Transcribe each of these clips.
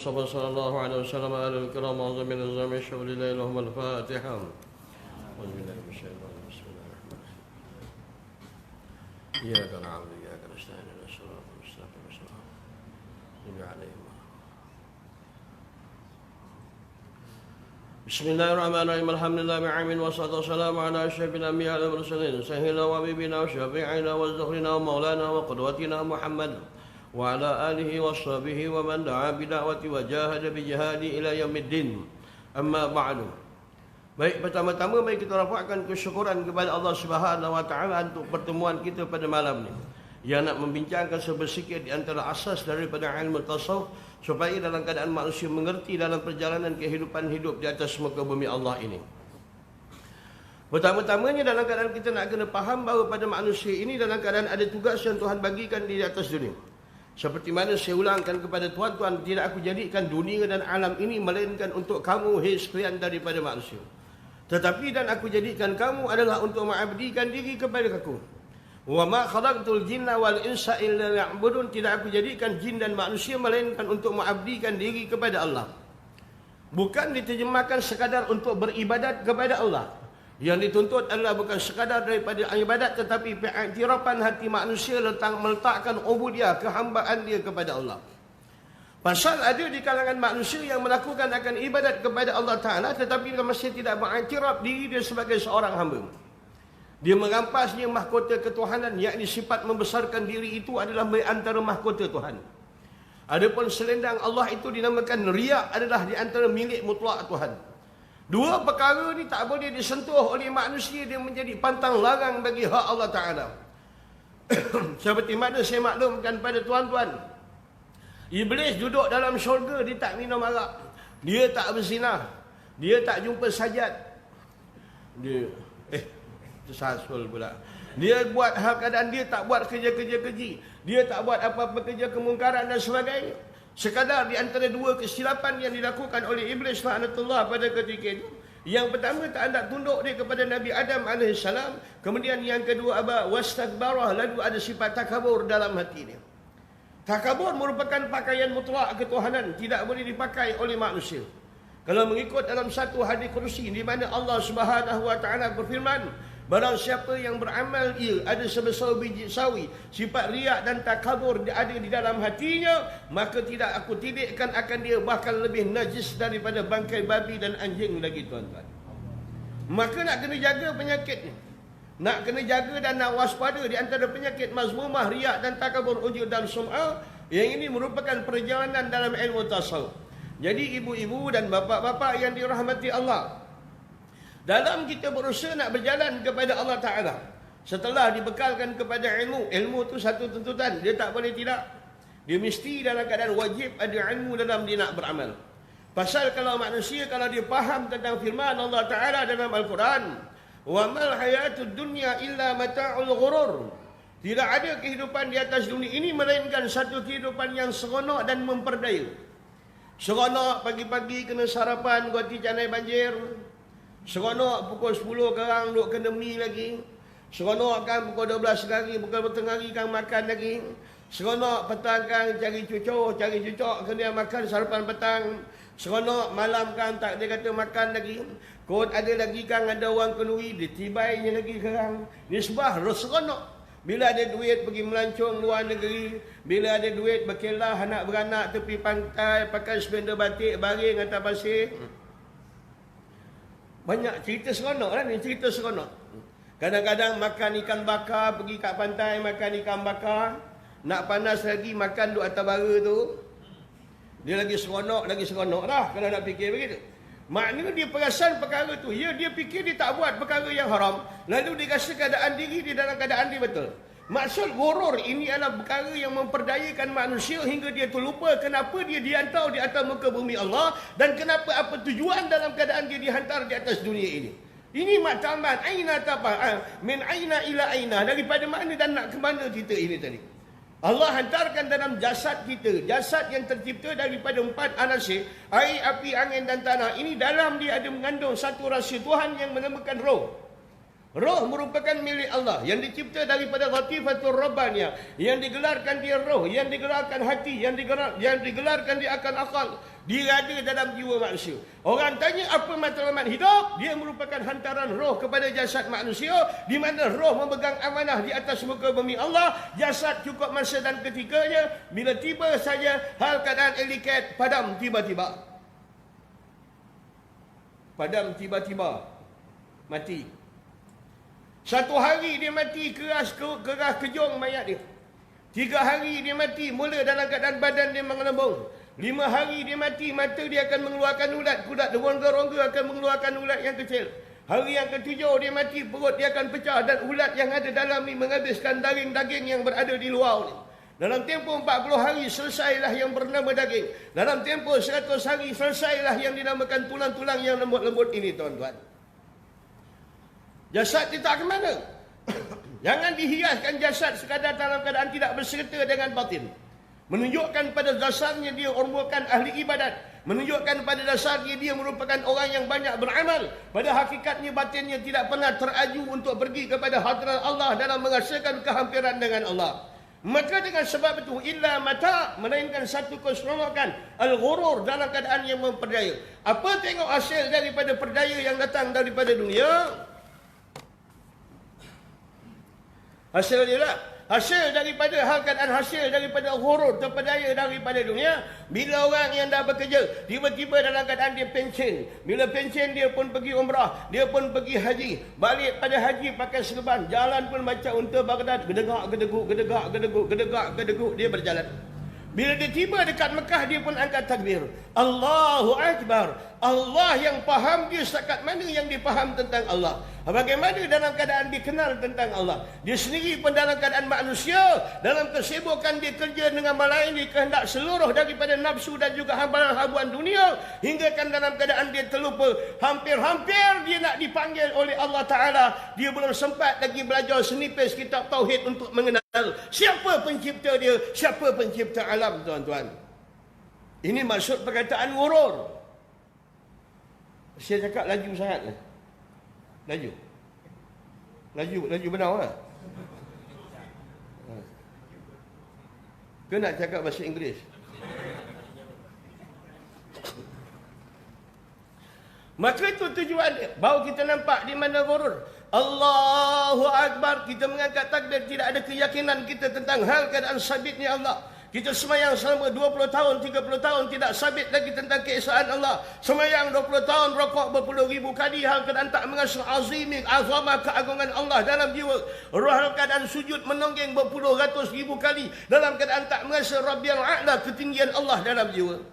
المصطفى صلى الله عليه وسلم آل الكرام أعظم من الزام الشغل الليل لهم الفاتحة. أعوذ بالله من الشيطان الرجيم. بسم الله الرحمن الرحيم. إياك نعبد وإياك نستعين اهدنا الصراط المستقيم صراط الذين أنعمت عليهم. بسم الله الرحمن الرحيم. الحمد لله بعمل والصلاة والسلام على أشرف الأنبياء والمرسلين سيدنا وحبيبنا وشفيعنا وزهرنا ومولانا وقدوتنا محمد وعلى آله وصحبه ومن دعا بدعوته وجاهد بجهاده إلى يوم الدين. Amma ba'du. Baik, pertama-tama mari kita rafakkan kesyukuran kepada Allah Subhanahu wa taala untuk pertemuan kita pada malam ni. Yang nak membincangkan sebersikit di antara asas daripada ilmu tasawuf supaya dalam keadaan manusia mengerti dalam perjalanan kehidupan hidup di atas muka bumi Allah ini. Pertama-tamanya dalam keadaan kita nak kena faham bahawa pada manusia ini dalam keadaan ada tugas yang Tuhan bagikan di atas dunia. Seperti mana saya ulangkan kepada tuan-tuan, tidak aku jadikan dunia dan alam ini melainkan untuk kamu, hei sekalian daripada manusia. Tetapi dan aku jadikan kamu adalah untuk mengabdikan diri kepada aku. Wa ma khalaqtul jinna wal insa illa liya'budun. Tidak aku jadikan jin dan manusia melainkan untuk mengabdikan diri kepada Allah. Bukan diterjemahkan sekadar untuk beribadat kepada Allah. Yang dituntut adalah bukan sekadar daripada ibadat, tetapi pengiktirafan hati manusia meletakkan ubudiyah, kehambaan dia kepada Allah. Pasal ada di kalangan manusia yang melakukan akan ibadat kepada Allah Ta'ala, tetapi masih tidak mengiktiraf diri dia sebagai seorang hamba. Dia merampasnya mahkota ketuhanan, yakni sifat membesarkan diri itu adalah antara mahkota Tuhan. Adapun selendang Allah itu dinamakan riya, adalah di antara milik mutlak Tuhan. Dua perkara ni tak boleh disentuh oleh manusia, dia menjadi pantang larang bagi hak Allah Ta'ala. Seperti mana saya maklumkan pada tuan-tuan, Iblis duduk dalam syurga, dia tak minum arak, dia tak berzina, dia tak jumpa sajat, dia tersasul pula, dia buat hal keadaan, dia tak buat kerja-kerja keji, dia tak buat apa-apa kerja kemungkaran dan sebagainya. Sekadar di antara dua kesilapan yang dilakukan oleh Iblis la'natullah pada ketika itu. Yang pertama, tak hendak tunduk dia kepada Nabi Adam AS. Kemudian yang kedua, aba wastakbarah, lalu ada sifat takabur dalam hati dia. Takabur merupakan pakaian mutlak ketuhanan, tidak boleh dipakai oleh manusia. Kalau mengikut dalam satu hadis kursi di mana Allah Subhanahu wa taala berfirman, barang siapa yang beramal ia ada sebesar biji sawi, sifat riak dan takabur ada di dalam hatinya, maka tidak aku tidikkan akan dia, bahkan lebih najis daripada bangkai babi dan anjing lagi, tuan-tuan. Maka nak kena jaga penyakit ni. Nak kena jaga dan nak waspada di antara penyakit mazmumah, riak dan takabur, ujub dan sum'ah. Yang ini merupakan perjalanan dalam ilmu tasawuf. Jadi ibu-ibu dan bapa-bapa yang dirahmati Allah, dalam kita berusaha nak berjalan kepada Allah Ta'ala, setelah dibekalkan kepada ilmu, ilmu itu satu tuntutan, dia tak boleh tidak. Dia mesti dalam keadaan wajib ada ilmu dalam dia nak beramal. Pasal kalau manusia, kalau dia faham tentang firman Allah Ta'ala dalam Al-Quran, wa mal hayatud dunya illa mata'ul ghurur. Tidak ada kehidupan di atas dunia ini melainkan satu kehidupan yang seronok dan memperdaya. Seronok pagi-pagi kena sarapan roti canai banjir. Seronok pukul 10 korang duk kena mi lagi. Seronok kan pukul 12 hari, pukul tengah hari kan makan lagi. Seronok petang kan cari cucuk kena makan sarapan petang. Seronok malam kan tak dia kata makan lagi. Kot ada lagi kan ada orang kenduri, ditibainya lagi korang. Ni sebab seronok. Bila ada duit pergi melancong luar negeri, bila ada duit berkelah anak beranak tepi pantai, pakai sepeda batik baring atas pasir. Banyak cerita seronok lah ni, cerita seronok. Kadang-kadang makan ikan bakar, pergi kat pantai makan ikan bakar. Nak panas lagi makan duk atas bara tu. Dia lagi seronok lah kalau nak fikir begitu. Maknanya dia perasan perkara tu. Ya, dia fikir dia tak buat perkara yang haram. Lalu dia rasa keadaan diri dia dalam keadaan dia betul. Maksud gurur ini adalah perkara yang memperdayakan manusia hingga dia terlupa kenapa dia dihantar di atas muka bumi Allah dan kenapa apa tujuan dalam keadaan dia dihantar di atas dunia ini. Ini maktaman aina tapa min aina ila aina, daripada mana dan nak ke mana kita ini tadi. Allah hantarkan dalam jasad kita, jasad yang tercipta daripada 4 anasir, air, api, angin dan tanah. Ini dalam dia ada mengandung satu rahsia Tuhan yang menamakan roh. Roh merupakan milik Allah yang dicipta daripada latifatul rabbaniyah, yang digelarkan dia roh, yang digelarkan hati, yang digelarkan dia akan akal. Dia ada dalam jiwa manusia. Orang tanya apa matlamat hidup? Dia merupakan hantaran roh kepada jasad manusia, di mana roh memegang amanah di atas muka bumi Allah. Jasad cukup masa dan ketikanya, bila tiba saja hal keadaan elikat, padam tiba-tiba. Padam tiba-tiba, mati. Satu hari dia mati, keras kejong mayat dia. 3 hari dia mati, mula dalam keadaan badan dia mengelembung. 5 hari dia mati, mata dia akan mengeluarkan ulat. Kudat rongga-rongga akan mengeluarkan ulat yang kecil. Hari yang ke-7 dia mati, perut dia akan pecah dan ulat yang ada dalam ni menghabiskan daging-daging yang berada di luar ni. Dalam tempoh 40 hari selesailah yang bernama daging. Dalam tempoh 100 hari selesailah yang dinamakan tulang-tulang yang lembut-lembut ini, tuan-tuan. Jasad kita ke mana? Jangan dihiaskan jasad sekadar dalam keadaan tidak berserta dengan batin. Menunjukkan pada dasarnya dia merupakan ahli ibadat. Menunjukkan pada dasarnya dia merupakan orang yang banyak beramal. Pada hakikatnya batinnya tidak pernah teraju untuk pergi kepada hadrat Allah dalam merasakan kehampiran dengan Allah. Maka dengan sebab itu illa mata, melainkan satu keseronokan al-ghurur, dalam keadaan yang memperdaya. Apa tengok hasil daripada perdaya yang datang daripada dunia? Hasil dia lah. Hasil daripada hal keadaan hasil daripada ghurur, terpedaya daripada dunia. Bila orang yang dah bekerja, tiba-tiba dalam keadaan dia pencen. Bila pencen dia pun pergi umrah, dia pun pergi haji. Balik pada haji pakai serban, jalan pun macam unta Baghdad, gedegak-gedeguk, gedegak-gedeguk, gedegak-gedeguk dia berjalan. Bila dia tiba dekat Mekah, dia pun angkat takbir. Allahu Akbar. Allah yang faham dia setakat mana yang difaham tentang Allah. Bagaimana dalam keadaan dia kenal tentang Allah. Dia sendiri pun dalam keadaan manusia, dalam kesibukan dia kerja dengan melayani kehendak seluruh daripada nafsu dan juga habuan dunia, hingga kan dalam keadaan dia terlupa. Hampir-hampir dia nak dipanggil oleh Allah Ta'ala. Dia belum sempat lagi belajar senipis kitab Tauhid untuk mengenal siapa pencipta dia, siapa pencipta alam, tuan-tuan. Ini maksud perkataan ghurur. Saya cakap laju sangat lah. Laju benar lah. Ke nak cakap bahasa Inggeris? Maka itu tujuan dia. Baru kita nampak di mana ghurur. Allahu Akbar. Kita mengangkat takbir, tidak ada keyakinan kita tentang hal keadaan sabitnya Allah. Kita semayang selama 20 tahun, 30 tahun tidak sabit lagi tentang keesaan Allah. Semayang 20 tahun, rokok berpuluh ribu kali, hal keadaan tak merasa azimi, azamah keagungan Allah dalam jiwa. Roh keadaan sujud menonggeng berpuluh ratus ribu kali, dalam keadaan tak merasa Rabbiyal A'la, ketinggian Allah dalam jiwa.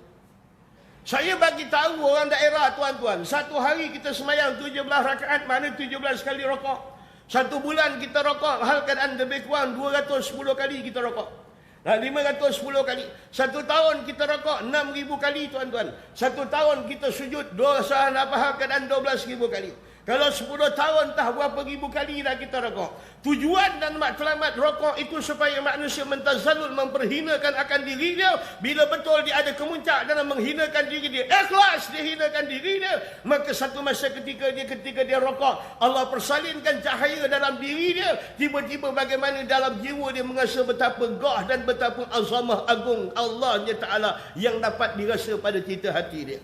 Saya bagi tahu orang daerah, tuan-tuan, satu hari kita semayang 17 rakaat, mana 17 kali rokok. Satu bulan kita rokok, hal keadaan lebih kurang 210 kali kita rokok. 510 kali. Satu tahun kita rokok 6,000 kali, tuan-tuan. Satu tahun kita sujud dosa hal keadaan 12,000 kali. Kalau 10 tahun tak berapa ribu kali dah kita rokok. Tujuan dan matlamat rokok itu supaya manusia mentazalul, memperhinakan akan diri dia. Bila betul dia ada kemuncak dalam menghinakan diri dia, ikhlas dia hinakan diri dia, maka satu masa ketika dia rokok, Allah persalinkan cahaya dalam diri dia. Tiba-tiba bagaimana dalam jiwa dia merasa betapa gah dan betapa azamah agung Allah Ta'ala yang dapat dirasa pada cita hati dia.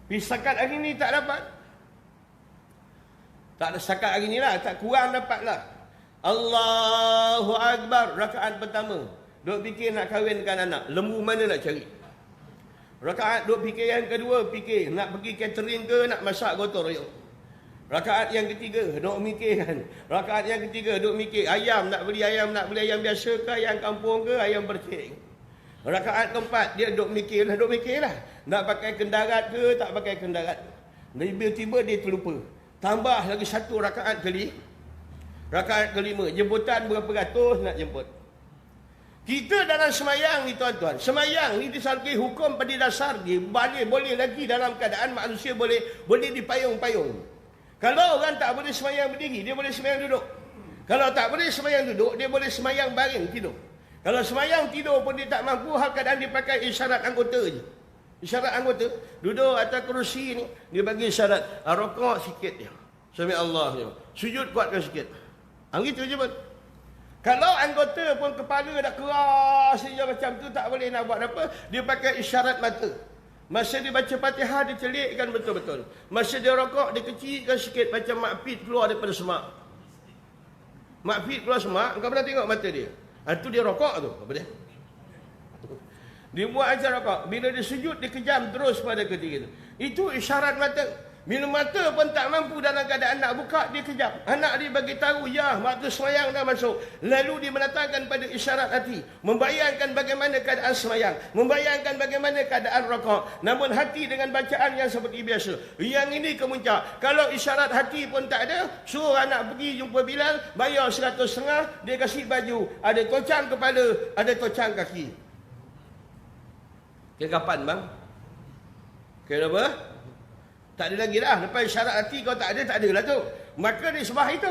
Setakat hari ini tak dapat. Tak ada setakat hari ni lah, tak kurang dapat lah. Allahu Akbar, rakaat pertama. Duk fikir nak kahwinkan anak, lembu mana nak cari. Rakaat duk fikir yang kedua, fikir nak pergi catering ke, nak masak gotong royong. Rakaat yang ketiga, duk mikirkan. Rakaat yang ketiga, duk mikir ayam, nak beli ayam biasa ke, ayam kampung ke, ayam bercik. Rakaat keempat, dia duk mikir lah. Nak pakai kendarat ke, tak pakai kendarat. Tiba-tiba dia terlupa. Tambah lagi satu rakaat kali. Rakaat kelima. Jemputan berapa ratus nak jemput. Kita dalam semayang ni, tuan-tuan. Semayang ni disalki hukum pada dasar dia. Boleh lagi dalam keadaan manusia boleh dipayung-payung. Kalau orang tak boleh semayang berdiri, dia boleh semayang duduk. Kalau tak boleh semayang duduk, dia boleh semayang baring tidur. Kalau semayang tidur pun dia tak mampu, hal keadaan dia pakai isyarat anggota je. Isyarat anggota, duduk atas kerusi ni, dia bagi isyarat, rokok sikit dia. Sami Allah. Sujud kuatkan sikit. Gitu je pun. Kalau anggota pun kepala dah keras saja macam tu, tak boleh nak buat apa. Dia pakai isyarat mata. Masa dia baca Fatihah, dia celikkan betul-betul. Masa dia rokok, dia kecilkan sikit macam Mak Pit keluar daripada semak. Mak Pit keluar semak, kau pernah tengok mata dia? Itu dia rokok tu. Apa dia? Dia buat ajar rokok. Bila dia sujud, dia kejam terus pada ketika itu. Itu isyarat mata. Bila mata pun tak mampu dalam keadaan nak buka, dia kejap. Anak dia bagi tahu, ya, waktu semayang dah masuk. Lalu dia mendatangkan pada isyarat hati. Membayangkan bagaimana keadaan semayang. Membayangkan bagaimana keadaan rokok. Namun hati dengan bacaan yang seperti biasa. Yang ini kemuncak. Kalau isyarat hati pun tak ada, suruh anak pergi jumpa Bilal, bayar 150, dia kasih baju. Ada tocang kepala, ada tocang kaki. Kira kapan bang? Kira apa? Tak ada lagi dah. Lepas syarat hati kau tak ada lah tu. Maka di sebab itu,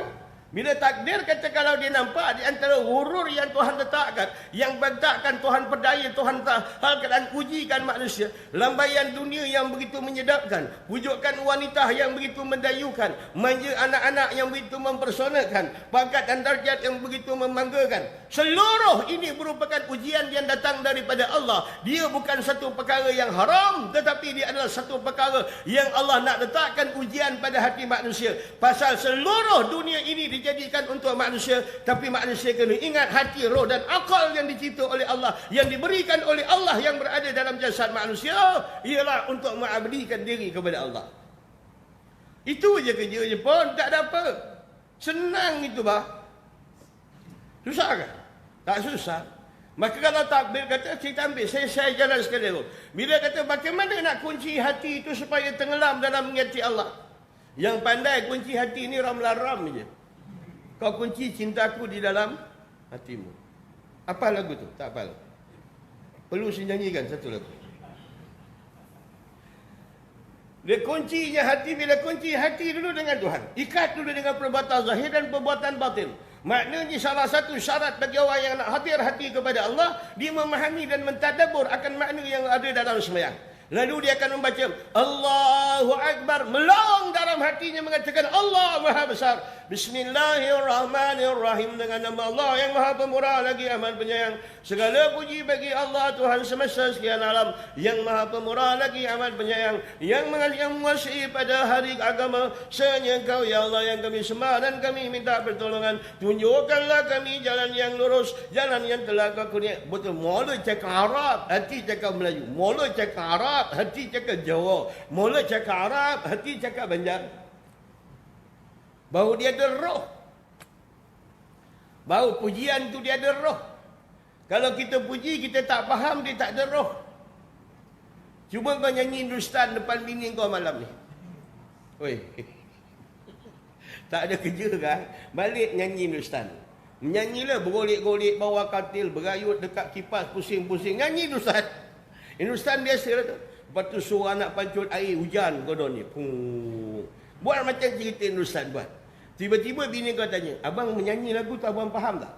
bila takdir kata kalau dia nampak di antara hurur yang Tuhan letakkan, yang letakkan Tuhan berdaya, Tuhan halkan dan ujikan manusia, lambaian dunia yang begitu menyedapkan, pujukan wanita yang begitu mendayukan, manja anak-anak yang begitu mempersonakan, pangkat dan darjat yang begitu membanggakan. Seluruh ini merupakan ujian yang datang daripada Allah. Dia bukan satu perkara yang haram, tetapi dia adalah satu perkara yang Allah nak letakkan ujian pada hati manusia. Pasal seluruh dunia ini dijadikan untuk manusia, tapi manusia kena ingat hati, roh dan akal yang dicipta oleh Allah, yang diberikan oleh Allah yang berada dalam jasad manusia, ialah untuk mengabdikan diri kepada Allah. Itu je kerjanya pun, tak ada apa. Senang itu bah. Susah kan? Tak susah. Maka kalau takbir kata, kita ambil, saya jalan sekali dulu. Bila kata bagaimana nak kunci hati itu supaya tenggelam dalam mengingati Allah. Yang pandai kunci hati ni ram-laram je. Kau kunci cintaku di dalam hatimu. Apa lagu tu? Tak apa. Perlu saya nyanyikan satu lagu. Dia kuncinya hati, bila kunci hati dulu dengan Tuhan. Ikat dulu dengan perbuatan zahir dan perbuatan batin. Maknanya salah satu syarat bagi orang yang nak hadir hati kepada Allah, dia memahami dan mentadabbur akan makna yang ada dalam sembahyang. Lalu dia akan membaca Allahu Akbar, melong dalam hatinya mengatakan Allah Maha Besar. Bismillahirrahmanirrahim, dengan nama Allah yang Maha Pemurah lagi Amat Penyayang. Segala puji bagi Allah Tuhan semesta sekian alam, yang Maha Pemurah lagi Amat Penyayang, yang menguasai pada hari agama. Senya Engkau ya Allah yang kami sembah dan kami minta pertolongan. Tunjukkanlah kami jalan yang lurus, jalan yang telah Kau kurniakan. Betul, mula cakap Arab, hati cakap Melayu. Mula cakap Arab, hati cakap Jawa. Mula cakap Arab, hati cakap Banjar. Baru dia ada roh. Baru pujian tu dia ada roh. Kalau kita puji, kita tak faham, dia tak ada roh. Cuba kau nyanyi Hindustan depan bini kau malam ni. Oi. Tak ada kerja kan? Balik nyanyi Hindustan. Menyanyilah bergolek-golek bawah katil, berayut dekat kipas, pusing-pusing. Nyanyi Hindustan. Hindustan biasa lah tu. Lepas tu suruh anak pancut air hujan konon ni. Buat macam cerita Hindustan buat. Tiba-tiba bini kau tanya, abang menyanyi lagu tu abang faham tak?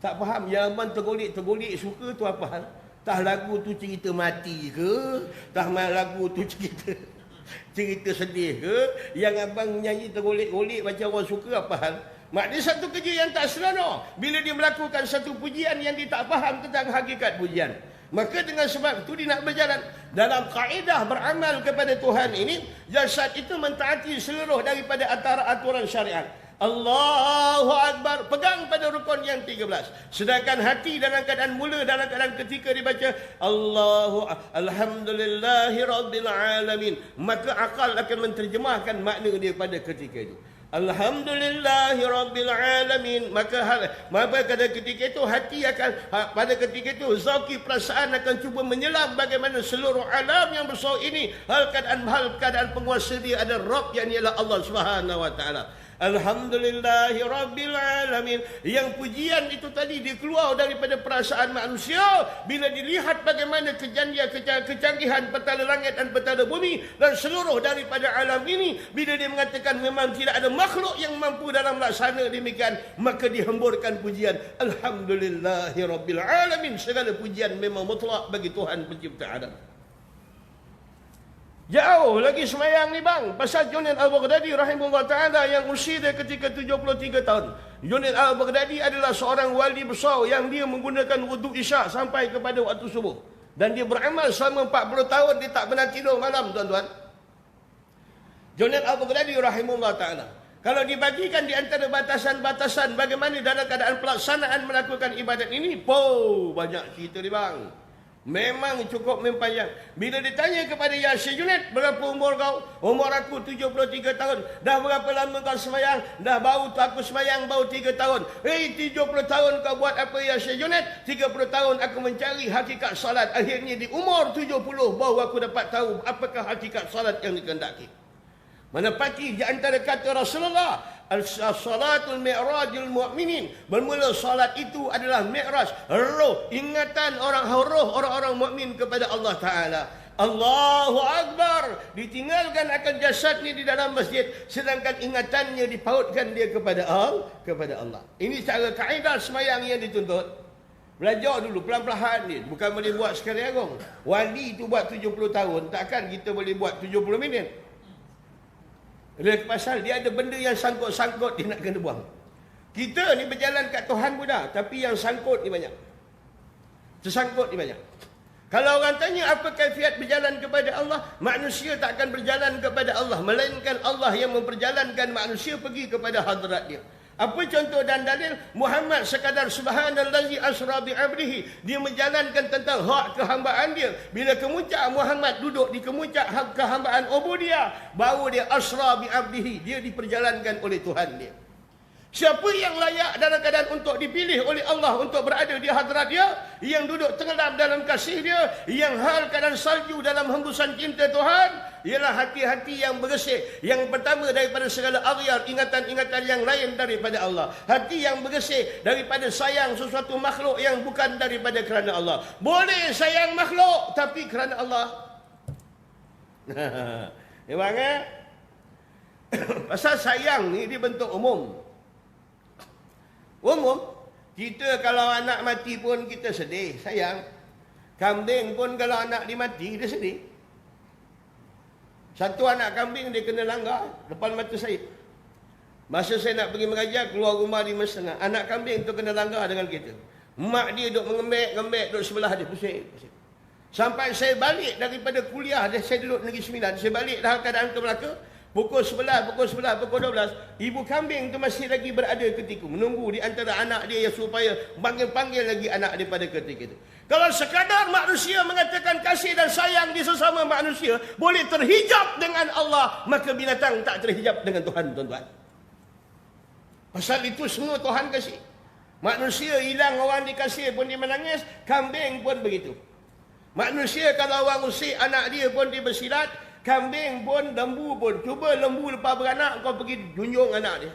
Tak faham. Yang abang tergolek-tergolek suka tu apa hal? Tah lagu tu cerita mati ke? Tah lagu tu cerita sedih ke? Yang abang menyanyi tergolek-golek macam orang suka apa hal? Maknanya satu kerja yang tak senonoh. Bila dia melakukan satu pujian yang dia tak faham tentang hakikat pujian. Maka dengan sebab itu dia nak berjalan dalam kaedah beramal kepada Tuhan ini, jasad itu mentaati seluruh daripada antara aturan syariat. Allahu Akbar, pegang pada rukun yang 13. Sedangkan hati dalam keadaan mula, dalam keadaan ketika dibaca Alhamdulillahi Rabbil Alamin, maka akal akan menterjemahkan makna dia pada ketika itu. Alhamdulillahi Rabbil Alamin. Maka pada ketika itu hati akan, pada ketika itu zauki perasaan akan cuba menyelam bagaimana seluruh alam yang besar ini hal keadaan penguasa dia ada Rabb yang ialah Allah Subhanahu Wa Taala. Alhamdulillahi Rabbil Alamin. Yang pujian itu tadi dia keluar daripada perasaan manusia bila dilihat bagaimana kecanggihan petala langit dan petala bumi dan seluruh daripada alam ini. Bila dia mengatakan memang tidak ada makhluk yang mampu dalam laksana demikian, maka dihemburkan pujian Alhamdulillahi Rabbil Alamin. Segala pujian memang mutlak bagi Tuhan pencipta alam. Jauh lagi semayang ni bang. Pasal Junaid al-Baghdadi rahimahullah ta'ala yang usia dia ketika 73 tahun. Junaid al-Baghdadi adalah seorang wali besar yang dia menggunakan wuduk isyak sampai kepada waktu subuh. Dan dia beramal selama 40 tahun, dia tak pernah tidur malam, tuan-tuan. Junaid al-Baghdadi rahimahullah ta'ala. Kalau dibagikan di antara batasan-batasan bagaimana dalam keadaan pelaksanaan melakukan ibadat ini, banyak cerita dia bang. Memang cukup mempanjang. Bila ditanya kepada Ya Syekh Junaid, berapa umur kau? Umur aku 73 tahun. Dah berapa lama kau semayang? Dah baru tu aku semayang, baru 3 tahun. 70 tahun kau buat apa Ya Syekh Junaid? 30 tahun aku mencari hakikat salat. Akhirnya di umur 70 baru aku dapat tahu apakah hakikat salat yang dikehendaki. Menepati di antara kata Rasulullah, as-salatul mi'rajul mu'minin. Bermula salat itu adalah mi'raj, roh, ingatan orang-orang mukmin kepada Allah Ta'ala. Allahu Akbar. Ditinggalkan akan jasadnya di dalam masjid, sedangkan ingatannya dipautkan dia kepada Allah. Ini cara kaedah semayang yang dituntut. Belajar dulu pelan-pelan ni. Bukan boleh buat sekali agung. Wali tu buat 70 tahun, takkan kita boleh buat 70 minit. Pasal dia ada benda yang sangkut-sangkut dia nak kena buang. Kita ni berjalan kat Tuhan mudah, tapi yang sangkut ni banyak. Tersangkut ni banyak. Kalau orang tanya apa kaifiat berjalan kepada Allah, manusia tak akan berjalan kepada Allah, melainkan Allah yang memperjalankan manusia pergi kepada hadrat dia. Apa contoh dan dalil? Muhammad sekadar subhanallazi asra bi 'abdihi, dia menjalankan tentang hak kehambaan dia. Bila kemuncak Muhammad duduk di kemuncak hak kehambaan ubudiyah, baru dia asra bi 'abdihi, dia diperjalankan oleh Tuhan dia. Siapa yang layak dalam keadaan untuk dipilih oleh Allah untuk berada di hadrat dia, yang duduk tenggelam dalam kasih dia, yang hal keadaan salju dalam hembusan cinta Tuhan, ialah hati-hati yang bersih. Yang pertama daripada segala aghyar, ingatan-ingatan yang lain daripada Allah. Hati yang bersih daripada sayang sesuatu makhluk yang bukan daripada kerana Allah. Boleh sayang makhluk, tapi kerana Allah. Memang pasal sayang ni dibentuk umum. Kita kalau anak mati pun kita sedih, sayang. Kambing pun kalau anak dia mati, dia sedih. Satu anak kambing dia kena langgar depan mata saya. Masa saya nak pergi mengajar, keluar rumah 5:30. Anak kambing tu kena langgar dengan kita. Mak dia duduk mengembek, duduk sebelah dia, pusing. Sampai saya balik daripada kuliah, saya duduk Negeri Sembilan, saya balik dalam keadaan ke Melaka. Pukul 11, pukul 12, ibu kambing tu masih lagi berada ketika menunggu di antara anak dia supaya panggil lagi anak dia pada ketika itu. Kalau sekadar manusia mengatakan kasih dan sayang di sesama manusia boleh terhijab dengan Allah, maka binatang tak terhijab dengan Tuhan, tuan-tuan. Pasal itu semua Tuhan kasih. Manusia hilang, orang dikasih pun dia menangis, kambing pun begitu. Manusia kalau orang usik anak dia pun dia bersilat, kambing pun, lembu pun. Cuba lembu lepas beranak, kau pergi junjung anak dia.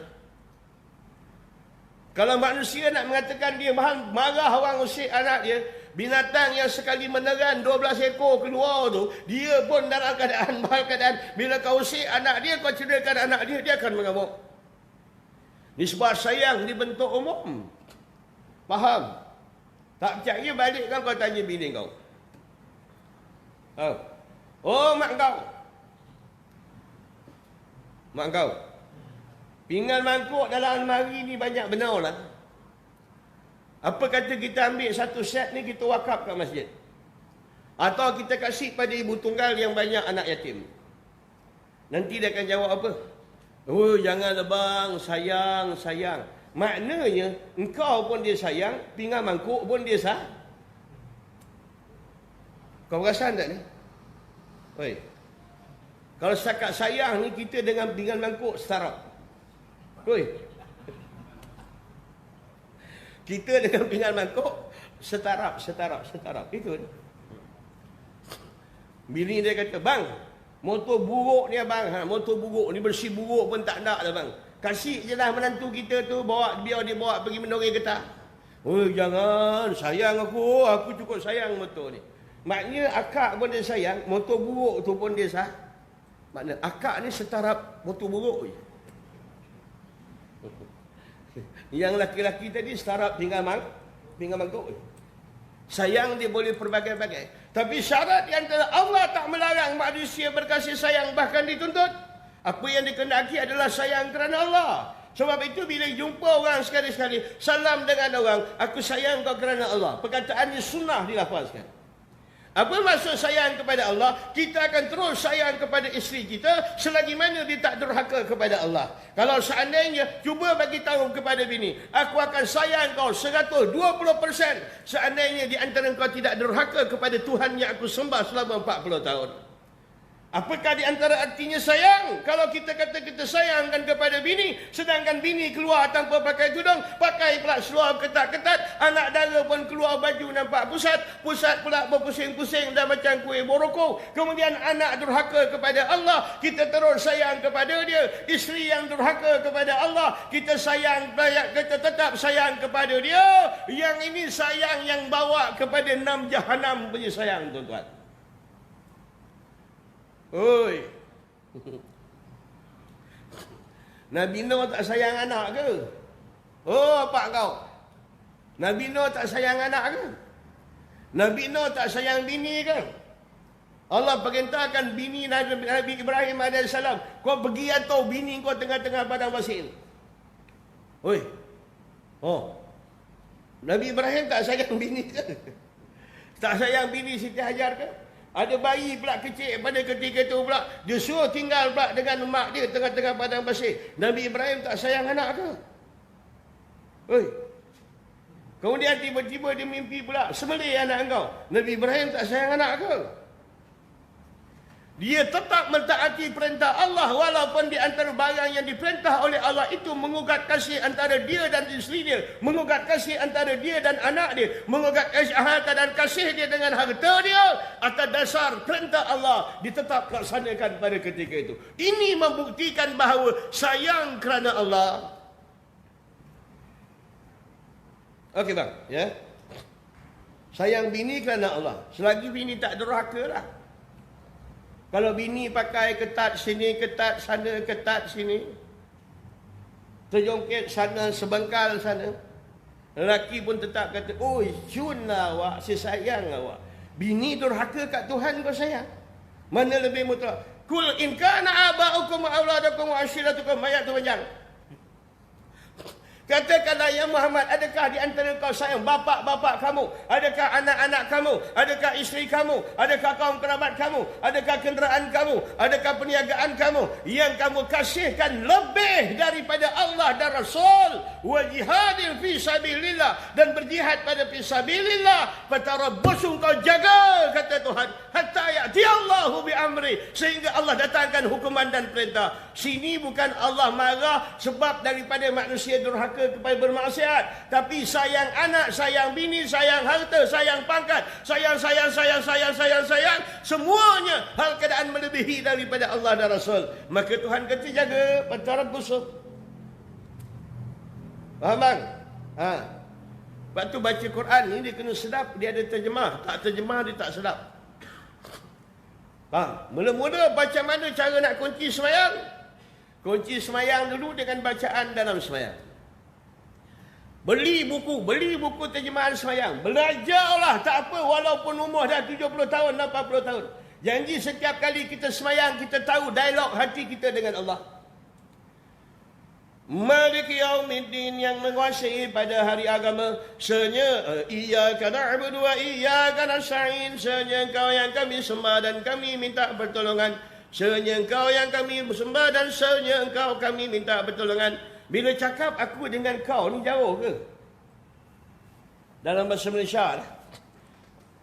Kalau manusia nak mengatakan dia marah orang usik anak dia, binatang yang sekali meneran 12 ekor keluar tu, dia pun dalam keadaan bila kau usik anak dia, kau cederakan anak dia, dia akan mengamuk. Nisbah sayang dibentuk umum. Faham? Tak percaya, balik kan kau tanya bini kau. Oh, mak kau. Mak kau, pinggan mangkuk dalam almari ni banyak benar lah. Apa kata kita ambil satu set ni, kita wakaf kat masjid? Atau kita kasih pada ibu tunggal yang banyak anak yatim? Nanti dia akan jawab apa? Oh, janganlah bang, sayang. Maknanya, engkau pun dia sayang, pinggan mangkuk pun dia sah. Kau perasan tak ni? Oi. Kalau setakat sayang ni, kita dengan pinggan mangkuk setara. Oi. Kita dengan pinggan mangkuk setara. Itu. Bini dia kata, bang, motor buruk ni abang, motor buruk ni bersih buruk pun tak nak lah bang. Kasih je lah menantu kita tu, biar dia bawa pergi menoreh getah. Oh, jangan, sayang aku cukup sayang motor ni. Maknanya akak pun dia sayang, motor buruk tu pun dia sah. Maknanya akak ni setara motor buruk je. Yang laki-laki tadi setara pinggan mangkuk je. Sayang dia boleh pelbagai-bagai. Tapi syarat yang Allah tak melarang manusia berkasih sayang bahkan dituntut. Apa yang dikehendaki adalah sayang kerana Allah. Sebab itu bila jumpa orang sekali-sekali, salam dengan orang, aku sayang kau kerana Allah. Perkataannya sunnah dilafazkan. Apa maksud sayang kepada Allah? Kita akan terus sayang kepada isteri kita selagi mana dia tak durhaka kepada Allah. Kalau seandainya cuba bagi tahu kepada bini, aku akan sayang kau 120% seandainya di antara kau tidak durhaka kepada Tuhan yang aku sembah selama 40 tahun. Apakah di antara artinya sayang? Kalau kita kata kita sayangkan kepada bini, sedangkan bini keluar tanpa pakai tudung, pakai pula seluar ketat-ketat, anak dara pun keluar baju nampak pusat pula berpusing-pusing dan macam kuih boroko. Kemudian anak durhaka kepada Allah, kita terus sayang kepada dia. Isteri yang durhaka kepada Allah, kita tetap sayang kepada dia. Yang ini sayang yang bawa kepada 6 jahanam punya sayang, tuan-tuan. Oi. Nabi Nuh tak sayang anak ke? Oh, apa kau? Nabi Nuh tak sayang anak ke? Nabi Nuh tak sayang bini ke? Allah perintahkan bini Nabi Ibrahim AS, kau pergi atau bini kau tengah-tengah padang pasir. Oi. Oh. Nabi Ibrahim tak sayang bini ke? Tak sayang bini Siti Hajar ke? Ada bayi pula kecil pada ketika itu pula, dia suruh tinggal pula dengan mak dia tengah-tengah padang pasir. Nabi Ibrahim tak sayang anak ke? Oi. Kemudian tiba-tiba dia mimpi pula, sembelih anak engkau. Nabi Ibrahim tak sayang anak ke? Dia tetap mentaati perintah Allah walaupun di antara barang yang diperintah oleh Allah itu mengugat kasih antara dia dan isteri dia, mengugat kasih antara dia dan anak dia, mengugat harta dan kasih dia dengan harta dia. Atas dasar perintah Allah ditetap laksanakan pada ketika itu. Ini membuktikan bahawa sayang kerana Allah. Okey bang, ya. Sayang bini kerana Allah. Selagi bini tak durhaka lah. Kalau bini pakai ketat sini, ketat sana, ketat sini, terjongkit sana, sebengkal sana, lelaki pun tetap kata, oi, cun lah awak, saya sayang awak. Bini durhaka kat Tuhan kau sayang. Mana lebih mutlak? Kul in kana aba'ukum wa auladukum wa ashiratukum, ayat tu panjang. Katakanlah ya Muhammad, adakah di antara kau sayang bapa-bapa kamu? Adakah anak-anak kamu? Adakah isteri kamu? Adakah kaum kerabat kamu? Adakah kenderaan kamu? Adakah perniagaan kamu? Yang kamu kasihkan lebih daripada Allah dan Rasul. Wa jihadin fi sabilillah, dan berjihad pada fi sabilillah. Fatarabbasu, kau jaga, kata Tuhan, hatta ya'ti Allahu bi amri, sehingga Allah datangkan hukuman dan perintah. Sini bukan Allah marah sebab daripada manusia durhaka kepada bermaksiat, tapi sayang anak, sayang bini, sayang harta, sayang pangkat, sayang, semuanya hal keadaan melebihi daripada Allah dan Rasul. Maka Tuhan kata jaga, fatarabbasu. Faham bang? Lepas tu baca Quran ni dia kena sedap, dia ada terjemah. Tak terjemah dia tak sedap. Mula-mula baca mana cara nak kunci semayang? Kunci semayang dulu dengan bacaan dalam semayang. Beli buku terjemahan semayang. Belajarlah, tak apa, walaupun umur dah 70 tahun, 80 tahun. Janji setiap kali kita semayang, kita tahu dialog hati kita dengan Allah. Maliki yaumiddin, yang menguasai pada hari agama. Senya iyyaka na'budu wa iyyaka nasta'in, senya Engkau yang kami sembah dan kami minta pertolongan. Senya Engkau yang kami sembah dan senya Engkau kami minta pertolongan. Bila cakap aku dengan kau ni jauh ke? Dalam bahasa Malaysia lah.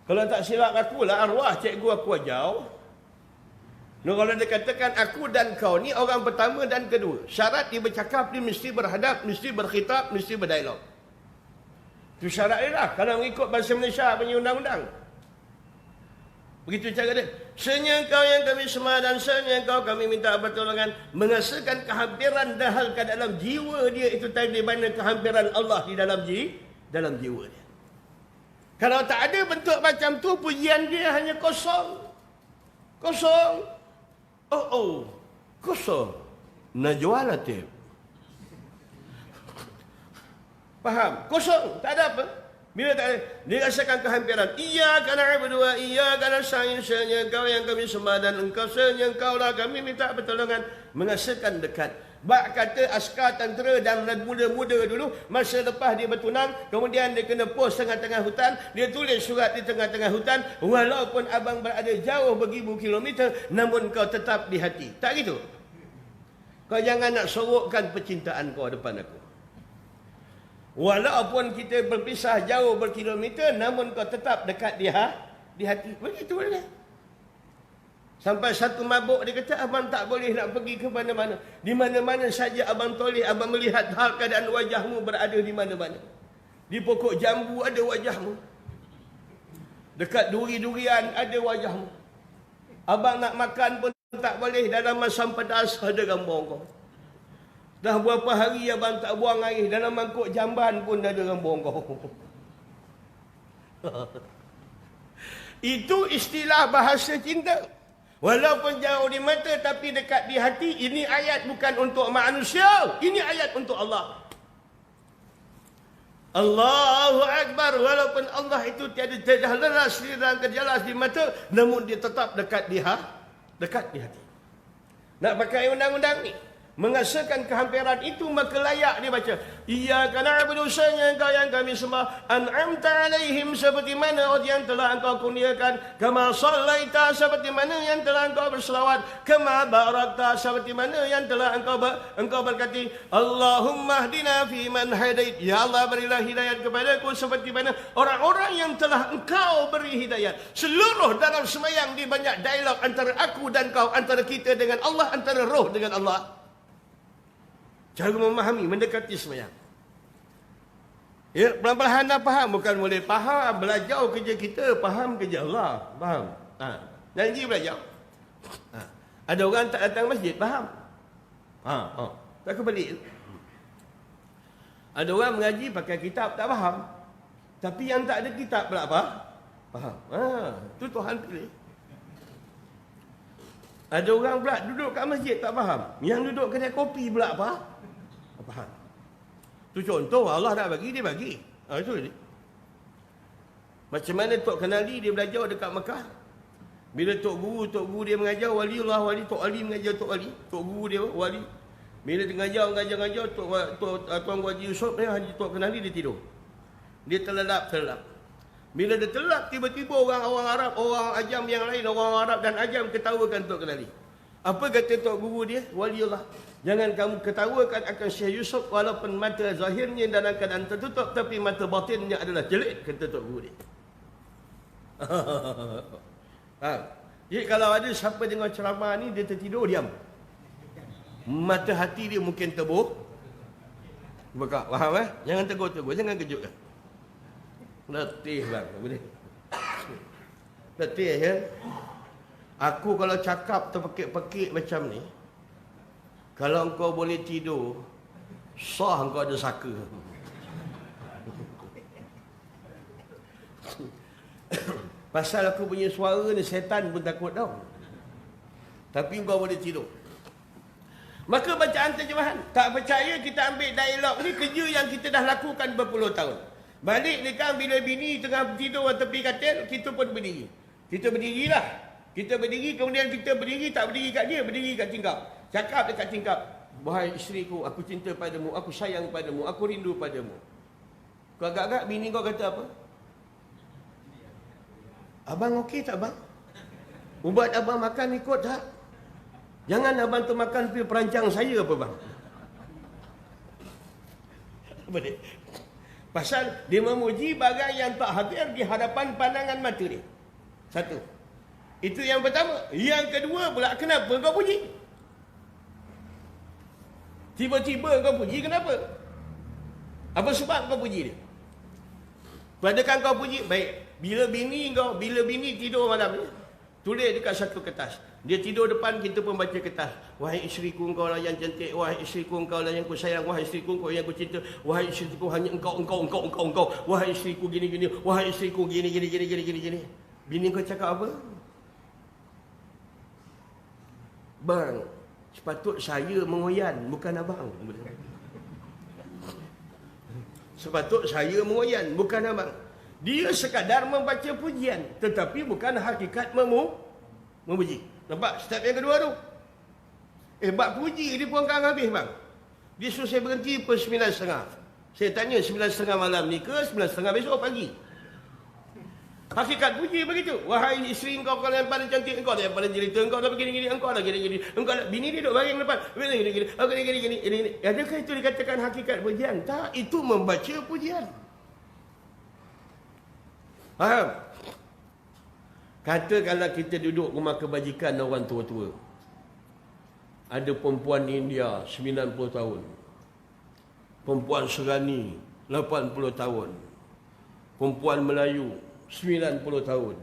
Kalau tak silap aku lah, arwah cikgu aku jauh. No, kalau dia katakan aku dan kau ni orang pertama dan kedua. Syarat dia bercakap, dia mesti berhadap, mesti berkhitab, mesti berdialog. Itu syarat dia lah. Kalau mengikut bahasa Malaysia punya undang-undang. Begitu cara dia. Senya Engkau yang kami sembah dan senya Engkau kami minta pertolongan. Mengasakan kehampiran dahal ke dalam jiwa dia. Itu tadi mana kehampiran Allah di dalam jiwa dia. Kalau tak ada bentuk macam tu, pujian dia hanya kosong. Kosong. Kosong. Najwa Latif. Faham? Kosong. Tak ada apa. Bila tak ada, dia rasakan kehampiran. Iyyaka na'budu wa iyyaka nasta'in, hanya Engkau yang kami sembah dan Engkau sahaja Engkaulah kami minta pertolongan. Merasakan dekat. Bak kata askar tentera dan muda-muda dulu, masa lepas dia bertunang, kemudian dia kena pos tengah-tengah hutan, dia tulis surat di tengah-tengah hutan, walaupun abang berada jauh beribu kilometer, namun kau tetap di hati. Tak gitu? Kau jangan nak sorokkan percintaan kau depan aku. Walaupun kita berpisah jauh berkilometer, namun kau tetap dekat di hati. Begitu saja. Sampai satu mabuk dia kata, abang tak boleh nak pergi ke mana-mana. Di mana-mana saja abang toleh, abang melihat hal keadaan wajahmu berada di mana-mana. Di pokok jambu ada wajahmu. Dekat duri-durian ada wajahmu. Abang nak makan pun tak boleh, dalam masam pedas ada gambar kau. Dah berapa hari abang tak buang air, dalam mangkuk jamban pun ada gambar kau. Itu istilah bahasa cinta. Walaupun jauh di mata tapi dekat di hati. Ini ayat bukan untuk manusia, ini ayat untuk Allah. Allahu Akbar. Walaupun Allah itu tiada jelas dan kejelas di mata, namun dia tetap dekat di hati. Nak pakai undang-undang ni, mengasakan kehampiran itu, maka layak dia baca Iyyaka na'budu, hanya Engkau yang kami sembah, an'amta alaihim, seperti mana yang telah Engkau kurniakan, kama sallaita, seperti mana yang telah Engkau berselawat, kama barakta, seperti mana yang telah Engkau berkati. Allahumma hdina fi man hadait, ya Allah berilah hidayat kepadaku seperti mana orang-orang yang telah Engkau beri hidayat. Seluruh dalam semayang dia banyak dialog antara aku dan kau, antara kita dengan Allah, antara roh dengan Allah. Cara memahami, mendekati semayang. Ya, pelan-pelan anda faham. Bukan boleh faham, belajar kerja kita, faham kerja Allah. Faham? Janji belajar. Ada orang tak datang masjid, faham? Tak kebalik. Ada orang mengaji pakai kitab, tak faham. Tapi yang tak ada kitab pula apa? Faham. Itu Tuhan pilih. Ada orang pula duduk kat masjid tak faham. Yang duduk kedai kopi pula apa? Faham. Itu contoh Allah nak bagi, dia bagi. Itu dia. Macam mana Tok Kenali dia belajar dekat Mekah. Bila Tok Guru dia mengajar, waliullah wali, Tok Ali mengajar Tok Ali. Tok Guru dia wali. Bila dia mengajar, Tuan Haji Yusof ni, Tok Kenali dia tidur. Dia terlelap. Bila dia terlelap, tiba-tiba orang Arab, orang ajam yang lain, orang Arab dan ajam ketawakan Tok Kenali. Apa kata Tok Guru dia? Waliullah. Jangan kamu ketawakan akan Syekh Yusof walaupun mata zahirnya dalam keadaan tertutup, tapi mata batinnya adalah jelek, kata Tok Guru dia. Jadi kalau ada siapa dengar ceramah ni, dia tertidur, diam. Mata hati dia mungkin terbuka. Faham Jangan tegur-tegur, jangan kejutkan. Letih bang, boleh. Letih ya. Aku kalau cakap terpekik-pekik macam ni, kalau engkau boleh tidur, sah engkau ada saka. Pasal aku punya suara ni, setan pun takut tau. Tapi engkau boleh tidur. Maka bacaan terjemahan. Tak percaya, kita ambil dialog ni, kerja yang kita dah lakukan berpuluh tahun. Balik ni kan, bila bini tengah tidur tepi katil, kita pun berdiri. Kita berdirilah. Kita berdiri, kemudian kita berdiri, tak berdiri kat dia, berdiri kat tingkap. Cakap dekat tingkap, wahai isteriku, aku cinta padamu, aku sayang padamu, aku rindu padamu. Kau agak-agak bini kau kata apa? Abang okey tak bang? Ubat abang makan ikut tak? Jangan abang termakan pil perancang saya apa bang? Apa dia? Pasal dia memuji bagai yang tak hadir di hadapan pandangan mata dia. Satu. Itu yang pertama. Yang kedua pula, kenapa kau puji? Tiba-tiba kau puji, kenapa? Apa sebab kau puji dia? Padahal kau puji, baik. Bila bini tidur malam ni, tulis dekat satu kertas. Dia tidur depan, kita pun baca kertas. Wahai isteriku, engkau lah yang cantik. Wahai isteriku, engkau lah yang ku sayang. Wahai isteriku, engkau yang ku cinta. Wahai isteriku, hanya engkau. Wahai isteriku, gini. Wahai isteriku, gini. Bini kau cakap apa? Bang, sepatut saya mengoyan, bukan abang. Sepatut saya mengoyan, bukan abang. Dia sekadar membaca pujian, tetapi bukan hakikat memuji. Nampak step yang kedua tu? Bab puji dia pun kan habis bang. Dia suruh saya berhenti pukul 9.30. Saya tanya 9.30 malam ni ke 9.30 besok pagi? Hakikat puji begitu. Wahai isteri engkau yang paling cantik, engkau yang paling jelita, engkau dah begini-gini, engkau dah gini-gini, engkau dah bini dia duduk baring depan. Gini-gini. Adakah itu dikatakan hakikat pujian? Tak, itu membaca pujian. Faham? Katakanlah kita duduk rumah kebajikan orang tua-tua. Ada perempuan India 90 tahun. Perempuan Serani 80 tahun. Perempuan Melayu 90 tahun.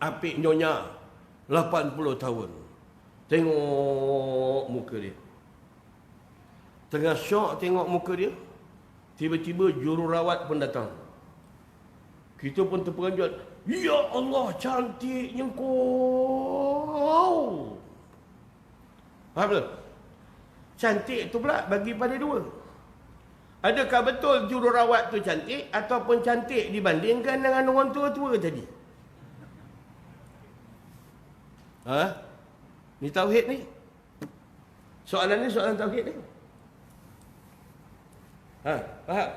Apik Nyonya 80 tahun. Tengok muka dia. Tengah syok tengok muka dia, tiba-tiba jururawat pun datang. Kita pun terperanjat. Ya Allah, cantiknya kau. Faham tak? Cantik tu pula bagi pada dua. Adakah betul jururawat tu cantik ataupun cantik dibandingkan dengan orang tua-tua tadi? Ni tauhid ni. Soalan ni soalan tauhid ni. Faham?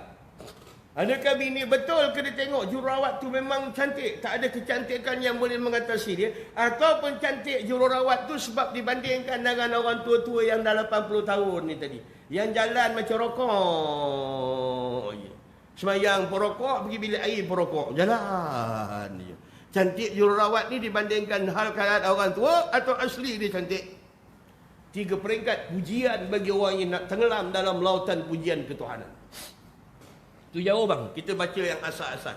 Adakah bini betul ke dia tengok jururawat tu memang cantik, tak ada kecantikan yang boleh mengatasi dia, ataupun cantik jururawat tu sebab dibandingkan dengan orang tua-tua yang dah 80 tahun ni tadi, yang jalan macam rokok je. Semayang pun rokok, pergi bilik air pun rokok, jalan je. Cantik jururawat ni dibandingkan hal keadaan orang tua atau asli dia cantik? 3 peringkat pujian bagi orang yang nak tenggelam dalam lautan pujian ketuhanan. Itu jauh bang, kita baca yang asal-asal.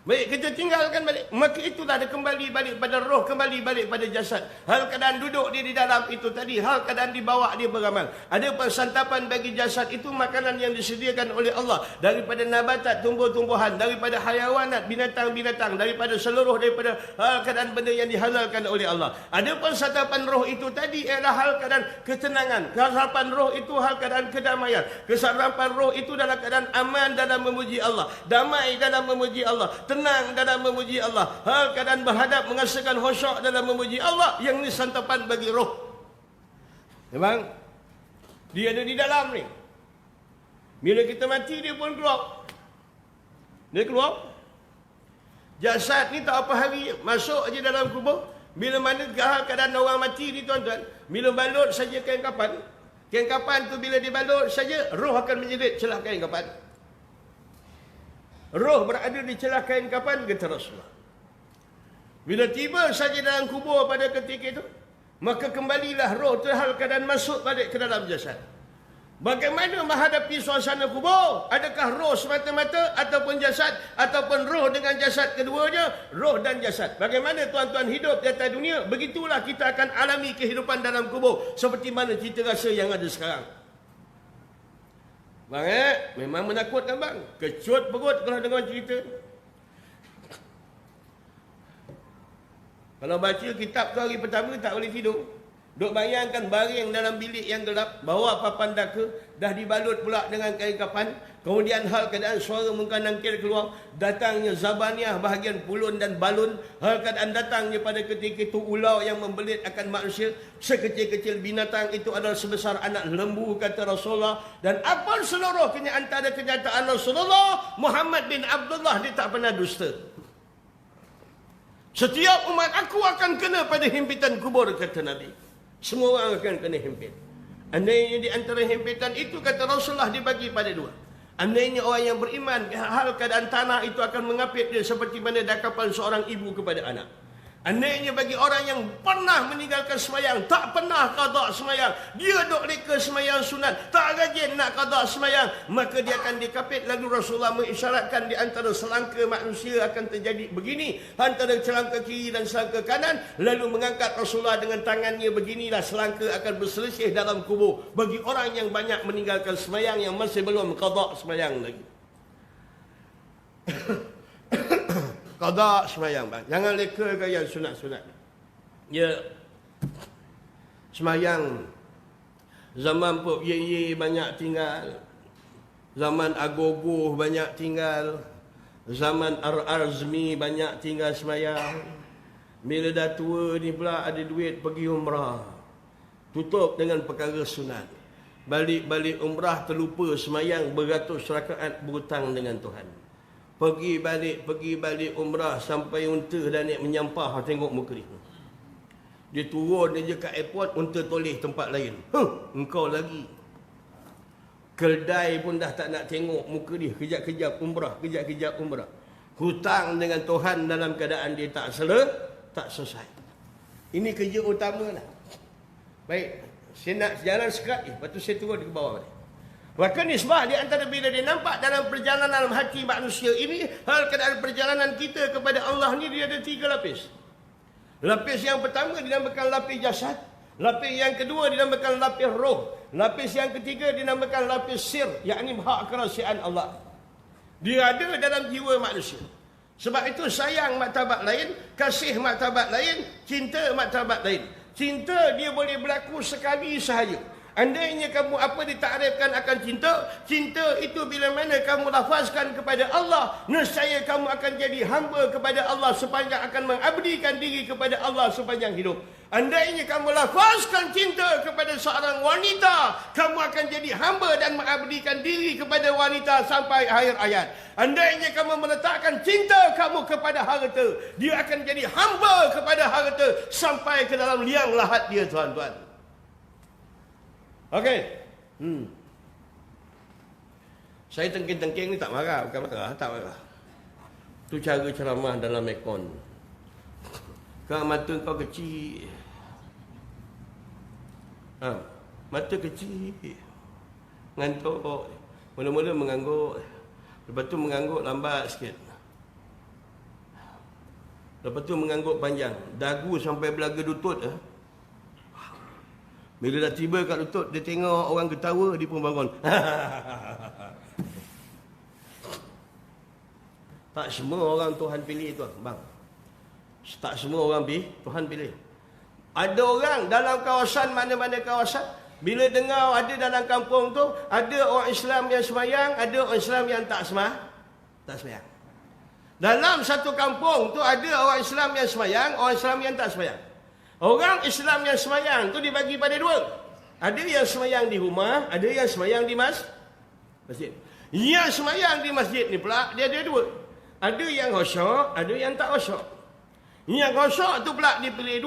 Baik, kita tinggalkan balik. Maka itulah dia kembali balik pada roh, kembali balik pada jasad. Hal keadaan duduk dia di dalam itu tadi, hal keadaan dibawa dia beramal. Ada persantapan bagi jasad itu makanan yang disediakan oleh Allah. Daripada nabatat, tumbuh-tumbuhan, daripada hayawanat, binatang-binatang, daripada hal keadaan benda yang dihalalkan oleh Allah. Ada persantapan roh itu tadi ialah hal keadaan ketenangan. Kesantapan roh itu hal keadaan kedamaian. Kesantapan roh itu dalam keadaan aman dalam memuji Allah, damai dalam memuji Allah, tenang dalam memuji Allah, hal keadaan berhadap menghasilkan khusyuk dalam memuji Allah. Yang ni santapan bagi roh. Memang dia ada di dalam ni. Bila kita mati dia pun keluar. Dia keluar. Jasad ni tak apa hari masuk aja dalam kubur. Bila mana hal keadaan orang mati ni tuan-tuan, bila balut saja kain kapan tu bila dibalut saja, roh akan menjerit celah kain kapan. Roh berada di celah kain kapan, kata Rasulullah. Bila tiba saja dalam kubur pada ketika itu, maka kembalilah roh tu hal keadaan masuk balik ke dalam jasad. Bagaimana menghadapi suasana kubur? Adakah roh semata-mata ataupun jasad, ataupun roh dengan jasad keduanya? Roh dan jasad. Bagaimana tuan-tuan hidup di atas dunia, begitulah kita akan alami kehidupan dalam kubur. Seperti mana cita rasa yang ada sekarang. Bang memang menakutkan bang. Kecut perut kalau dengar cerita. Kalau baca kitab tu hari pertama tak boleh tidur. Duk bayangkan baring dalam bilik yang gelap, bawa papan daka, dah dibalut pula dengan kain kapan. Kemudian hal keadaan suara mengkanangkir keluar, datangnya zabaniah bahagian pulun dan balun. Hal keadaan datangnya pada ketika itu ular yang membelit akan manusia. Sekecil-kecil binatang itu adalah sebesar anak lembu, kata Rasulullah. Dan apa seluruh antara kenyataan Rasulullah, Muhammad bin Abdullah dia tak pernah dusta. Setiap umat aku akan kena pada himpitan kubur, kata Nabi. Semua orang akan kena himpit. Andainya di antara himpitan itu, kata Rasulullah, dibagi pada dua. Andainya orang yang beriman, hal keadaan tanah itu akan mengapit dia seperti mana dakapan seorang ibu kepada anak. Andainya bagi orang yang pernah meninggalkan semayang, tak pernah qada semayang, dia duk reka semayang sunat, tak rajin nak qada semayang, maka dia akan dikapit. Lalu Rasulullah mengisyaratkan di antara selangka manusia akan terjadi begini, antara selangka kiri dan selangka kanan. Lalu mengangkat Rasulullah dengan tangannya beginilah, selangka akan berselisih dalam kubur bagi orang yang banyak meninggalkan semayang, yang masih belum qada semayang lagi. Qada semayang bang. Jangan leka ke yang sunat-sunat. Ya. Semayang. Zaman Pop Ye banyak tinggal. Zaman Agogo banyak tinggal. Zaman Ar-Arzmi banyak tinggal semayang. Bila dah tua ni pula ada duit pergi umrah. Tutup dengan perkara sunat. Balik-balik umrah terlupa semayang beratus rakaat berhutang dengan Tuhan. Pergi balik umrah sampai unta dah naik menyampah tengok muka dia. Dia turun je kat airport, unta toleh tempat lain. Engkau lagi. Keldai pun dah tak nak tengok muka dia. Kejap-kejap umrah. Hutang dengan Tuhan dalam keadaan dia tak selesai. Ini kerja utama lah. Baik, saya nak jalan sekat ni, lepas tu saya turun ke bawah ni. Maka nisbah di antara bila dia nampak dalam perjalanan hati manusia ini, hal keadaan perjalanan kita kepada Allah ni dia ada 3 lapis. Lapis yang pertama dinamakan lapis jasad. Lapis yang kedua dinamakan lapis roh. Lapis yang ketiga dinamakan lapis sir, yakni hak kerahsiaan Allah. Dia ada dalam jiwa manusia. Sebab itu sayang martabat lain, kasih martabat lain, cinta martabat lain. Cinta dia boleh berlaku sekali sahaja. Andainya kamu apa ditakrifkan akan cinta, cinta itu bila mana kamu lafazkan kepada Allah, nescaya kamu akan jadi hamba kepada Allah sepanjang akan mengabdikan diri kepada Allah sepanjang hidup. Andainya kamu lafazkan cinta kepada seorang wanita, kamu akan jadi hamba dan mengabdikan diri kepada wanita sampai akhir hayat. Andainya kamu meletakkan cinta kamu kepada harta, dia akan jadi hamba kepada harta sampai ke dalam liang lahat dia, tuan-tuan. Okey. Saya tengking-tengking ni tak marah, bukan marah, tak marah. Tu cara ceramah dalam Mekon. Kau mata kau kecil. Mata kecil. Ngantuk. Mula-mula mengangguk. Lepas tu mengangguk lambat sikit. Lepas tu mengangguk panjang. Dagu sampai belaga lutut. Bila dah tiba kat lutut, dia tengok orang ketawa, dia pun bangun. Tak semua orang Tuhan pilih tuan, bang. Tak semua orang Tuhan pilih. Ada orang dalam kawasan mana-mana kawasan, bila dengar ada dalam kampung tu, ada orang Islam yang semayang, ada orang Islam yang tak semayang. Dalam satu kampung tu ada orang Islam yang semayang, orang Islam yang tak semayang. Orang Islam yang semayang tu dibagi pada 2. Ada yang semayang di rumah, ada yang semayang di masjid. Yang semayang di masjid ni pula dia ada 2. Ada yang khusyuk, ada yang tak khusyuk. Yang khusyuk tu pula dipilih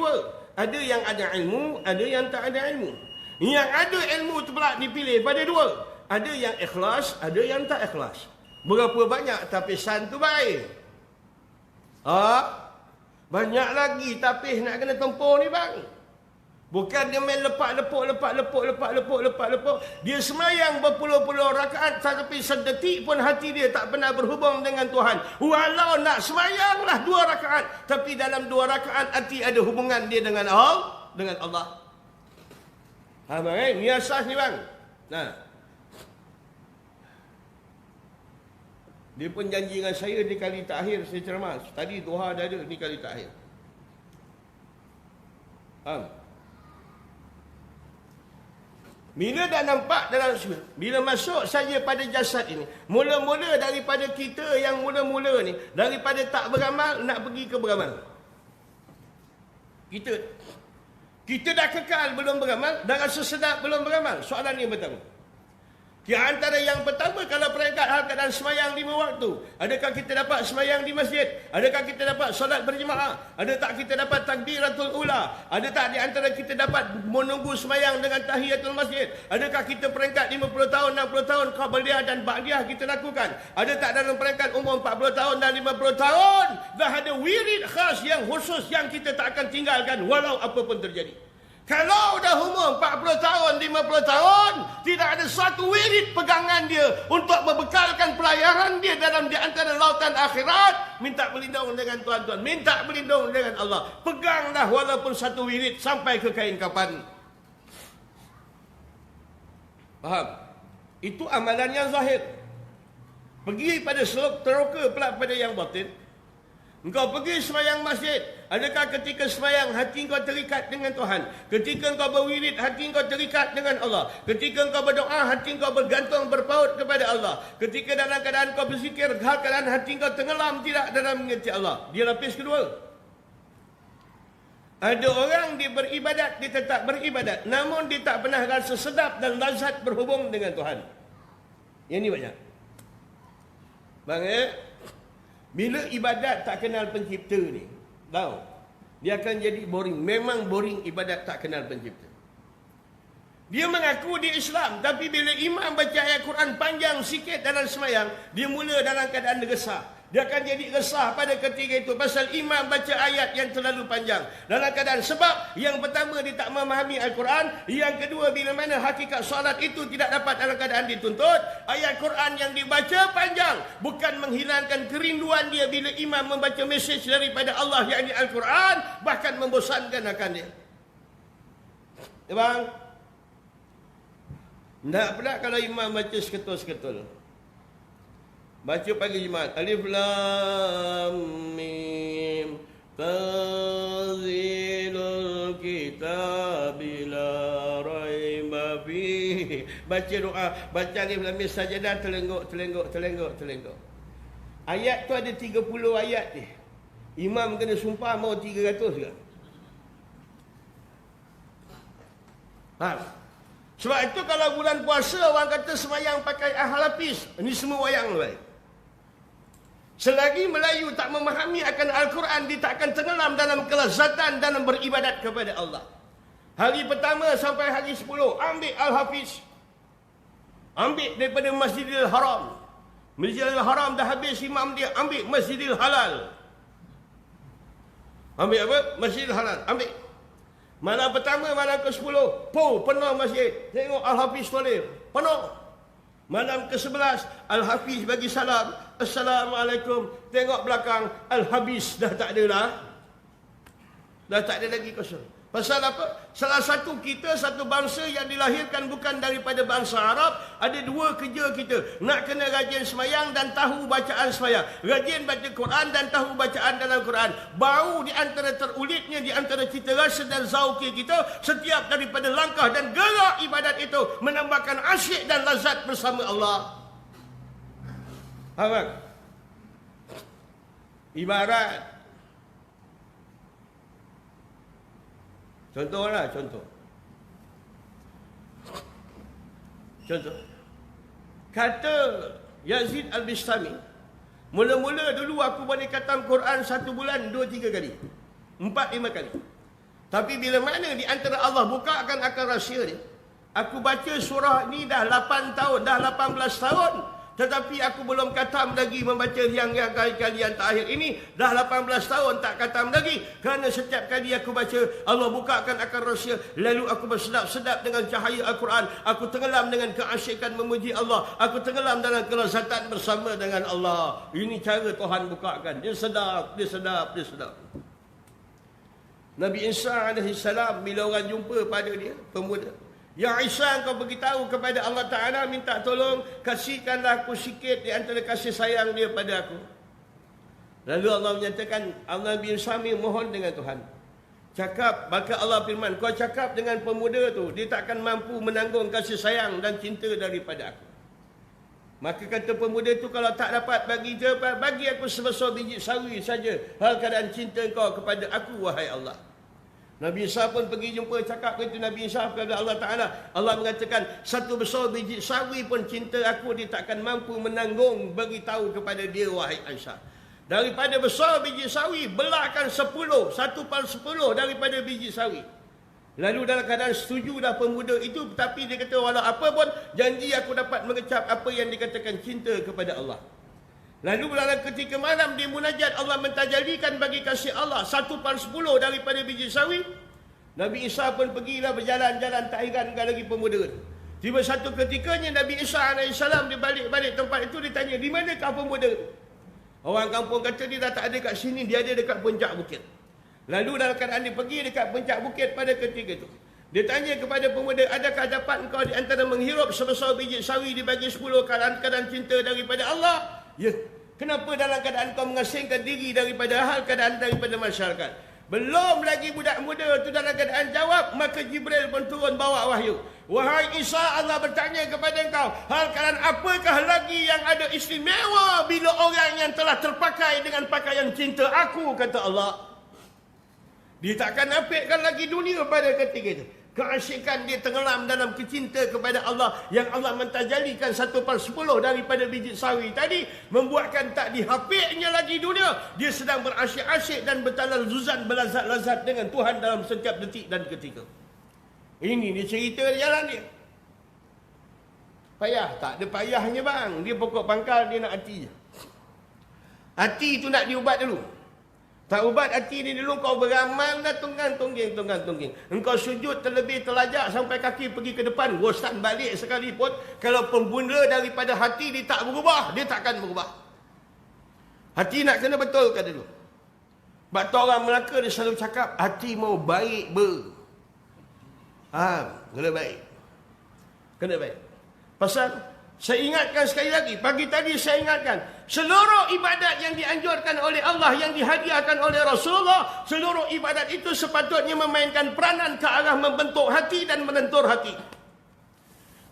2. Ada yang ada ilmu, ada yang tak ada ilmu. Yang ada ilmu tu pula dipilih pada 2. Ada yang ikhlas, ada yang tak ikhlas. Berapa banyak tapisan tu baik? Banyak lagi tapis nak kena tempur ni bang. Bukan dia main lepak. Dia semayang berpuluh-puluh rakaat, tapi sedetik pun hati dia tak pernah berhubung dengan Tuhan. Walau nak semayanglah 2 rakaat, tapi dalam 2 rakaat hati ada hubungan dia dengan Allah. Bang, ni asas ni bang. Dia pun janji dengan saya di kali terakhir saya ceramah. Tadi duha dah ada, ni kali terakhir. Bila dah nampak dalam bila masuk saja pada jasad ini, mula-mula daripada kita yang mula-mula ni, daripada tak beramal nak pergi ke beramal. Kita dah kekal belum beramal, dah rasa sedap belum beramal. Soalan ni pertama. Di antara yang pertama, kalau peringkat hal keadaan semayang 5 waktu, adakah kita dapat semayang di masjid? Adakah kita dapat solat berjemaah? Ada tak kita dapat takbiratul ula? Ada tak di antara kita dapat menunggu semayang dengan tahiyatul masjid? Adakah kita peringkat 50 tahun, 60 tahun qabliyah dan ba'diyah kita lakukan? Ada tak dalam peringkat umur 40 tahun dan 50 tahun dah ada wirid khas yang khusus yang kita tak akan tinggalkan walau apa pun terjadi? Kalau dah umur 40 tahun, 50 tahun, tidak ada satu wirid pegangan dia untuk membekalkan pelayaran dia dalam di antara lautan akhirat, minta berlindung dengan tuan-tuan, minta berlindung dengan Allah. Peganglah walaupun satu wirid sampai ke kain kapan. Faham? Itu amalan yang zahir. Pergi pada seluk teroka pula pada yang batin. Engkau pergi sembahyang masjid. Adakah ketika sembahyang hati engkau terikat dengan Tuhan? Ketika engkau berwirid, hati engkau terikat dengan Allah. Ketika engkau berdoa, hati engkau bergantung berpaut kepada Allah. Ketika dalam keadaan engkau berzikir, keadaan hati engkau tenggelam tidak dalam mengerti Allah. Dia lapis kedua. Ada orang dia beribadat, dia tetap beribadat, namun dia tak pernah rasa sedap dan lazat berhubung dengan Tuhan. Yang ni banyak. Bang, bila ibadat tak kenal pencipta ni, tahu, dia akan jadi boring. Memang boring ibadat tak kenal pencipta. Dia mengaku dia Islam, tapi bila imam baca ayat Quran panjang sikit dalam sembahyang, dia mula dalam keadaan resah. Dia akan jadi resah pada ketika itu pasal imam baca ayat yang terlalu panjang. Dalam keadaan sebab yang pertama dia tak memahami Al-Quran, yang kedua bila mana hakikat solat itu tidak dapat dalam keadaan dituntut, ayat Quran yang dibaca panjang bukan menghilangkan kerinduan dia bila imam membaca mesej daripada Allah yakni Al-Quran, bahkan membosankan akan dia. Ya bang? Tak pula kalau imam baca seketul-seketul. Baca pagi Jumaat, Alif Lam Mim Tanzilul Kitab la raiba fihi. Baca doa, baca Alif Lam Mim sajadah, telengguk. Ayat tu ada 30 ayat ni. Imam kena sumpah mau 300 ke? Sebab itu kalau bulan puasa orang kata sembahyang pakai al-hafiz, ini semua wayang baik. Selagi Melayu tak memahami akan Al-Quran, dia tak akan tenggelam dalam kelezatan dalam beribadat kepada Allah. Hari pertama sampai hari 10, ambil Al-Hafiz. Ambil daripada Masjidil Haram. Masjidil Haram dah habis imam dia, ambil Masjidil Halal. Ambil apa? Masjidil Halal, ambil. Malam pertama, malam ke-10, penuh masjid. Tengok Al-Hafiz tulis, penuh. Malam ke-11, Al-Hafiz bagi salam, Assalamualaikum. Tengok belakang, Al-Habis dah tak ada dah. Dah tak ada lagi kosong. Pasal apa? Salah satu kita, satu bangsa yang dilahirkan bukan daripada bangsa Arab. Ada dua kerja kita. Nak kena rajin semayang dan tahu bacaan semayang. Rajin baca Quran dan tahu bacaan dalam Quran. Bau di antara terulitnya, di antara cita rasa dan zauki kita, setiap daripada langkah dan gerak ibadat itu menambahkan asyik dan lazat bersama Allah. Faham? Ibarat contohlah, contoh. Kata Yazid Al-Bistami, mula-mula dulu aku boleh khatam Quran 1 bulan 2-3 kali. 4-5 kali. Tapi bila mana di antara Allah bukakan akal rahsia ni, aku baca surah ni dah 8 tahun, dah 18 tahun. Tetapi aku belum khatam lagi membaca yang kali yang terakhir ini. Dah 18 tahun tak khatam lagi. Kerana setiap kali aku baca, Allah bukakan akal rahsia. Lalu aku bersedap-sedap dengan cahaya Al-Quran. Aku tenggelam dengan keasyikan memuji Allah. Aku tenggelam dalam kelezatan bersama dengan Allah. Ini cara Tuhan bukakan. Dia sedap, dia sedap, dia sedap. Nabi Isa AS bila orang jumpa pada dia, pemuda, Ya Isa, kau beritahu kepada Allah Ta'ala, minta tolong, kasihkanlah aku sikit di antara kasih sayang dia pada aku. Lalu Allah menyatakan, Allah bin Sami mohon dengan Tuhan. Cakap, maka Allah firman, kau cakap dengan pemuda tu, dia tak akan mampu menanggung kasih sayang dan cinta daripada aku. Maka kata pemuda tu, kalau tak dapat bagi jawapan, bagi aku sebesar biji sawi saja, hal keadaan cinta kau kepada aku, wahai Allah. Nabi Isa pun pergi jumpa, cakap itu Nabi Isa kepada Allah Ta'ala. Allah mengatakan, satu besar biji sawi pun cinta aku, dia takkan mampu menanggung, bagi tahu kepada dia, wahai Aisyah. Daripada besar biji sawi, belahkan 10, 1/10 daripada biji sawi. Lalu dalam keadaan setuju dah pemuda itu, tapi dia kata, walau apa pun, janji aku dapat mengecap apa yang dikatakan cinta kepada Allah. Lalu dalam ketika malam dia munajat, Allah mentajalikan bagi kasih Allah 1/10 daripada biji sawi. Nabi Isa pun pergilah berjalan-jalan, tak herankan lagi pemuda. Tiba satu ketikanya Nabi Isa AS dia balik tempat itu, dia tanya, di manakah pemuda? Orang kampung kata dia dah tak ada kat sini, dia ada dekat puncak bukit. Lalu dalam keadaan dia pergi dekat puncak bukit pada ketika itu, dia tanya kepada pemuda, adakah dapat engkau di antara menghirup sebesar biji sawi dibagi 10 keadaan cinta daripada Allah? Ya. Kenapa dalam keadaan kau mengasingkan diri daripada hal keadaan daripada masyarakat? Belum lagi budak muda tu dalam keadaan jawab, maka Jibril pun turun bawa wahyu. Wahai Isa, Allah bertanya kepada engkau, hal keadaan apakah lagi yang ada istimewa bila orang yang telah terpakai dengan pakaian cinta aku, kata Allah. Dia takkan nampakkan lagi dunia pada ketika itu. Keasikan dia tenggelam dalam kecinta kepada Allah yang Allah mentajalikan 1/10 daripada biji sawi tadi, membuatkan tak dihapiknya lagi dunia. Dia sedang berasyik-asyik dan bertalazuzan, berlazat-lazat dengan Tuhan dalam setiap detik dan ketika. Ini dia cerita jalan dia. Payah? Tak ada payahnya bang. Dia pokok pangkal, dia nak hati je. Hati tu nak diubat dulu. Tak ubat hati ni dulu, kau beramal dah tunggang-tungging. Engkau sujud terlebih terlajak sampai kaki pergi ke depan, bosan balik sekalipun. Kalau pembunda daripada hati dia tak berubah, dia takkan berubah. Hati nak kena betulkan dulu. Sebab tu orang Melaka dia selalu cakap, hati mau baik kena baik. Kena baik. Pasal, saya ingatkan sekali lagi, pagi tadi saya ingatkan, seluruh ibadat yang dianjurkan oleh Allah, yang dihadiahkan oleh Rasulullah, seluruh ibadat itu sepatutnya memainkan peranan ke arah membentuk hati dan melentur hati.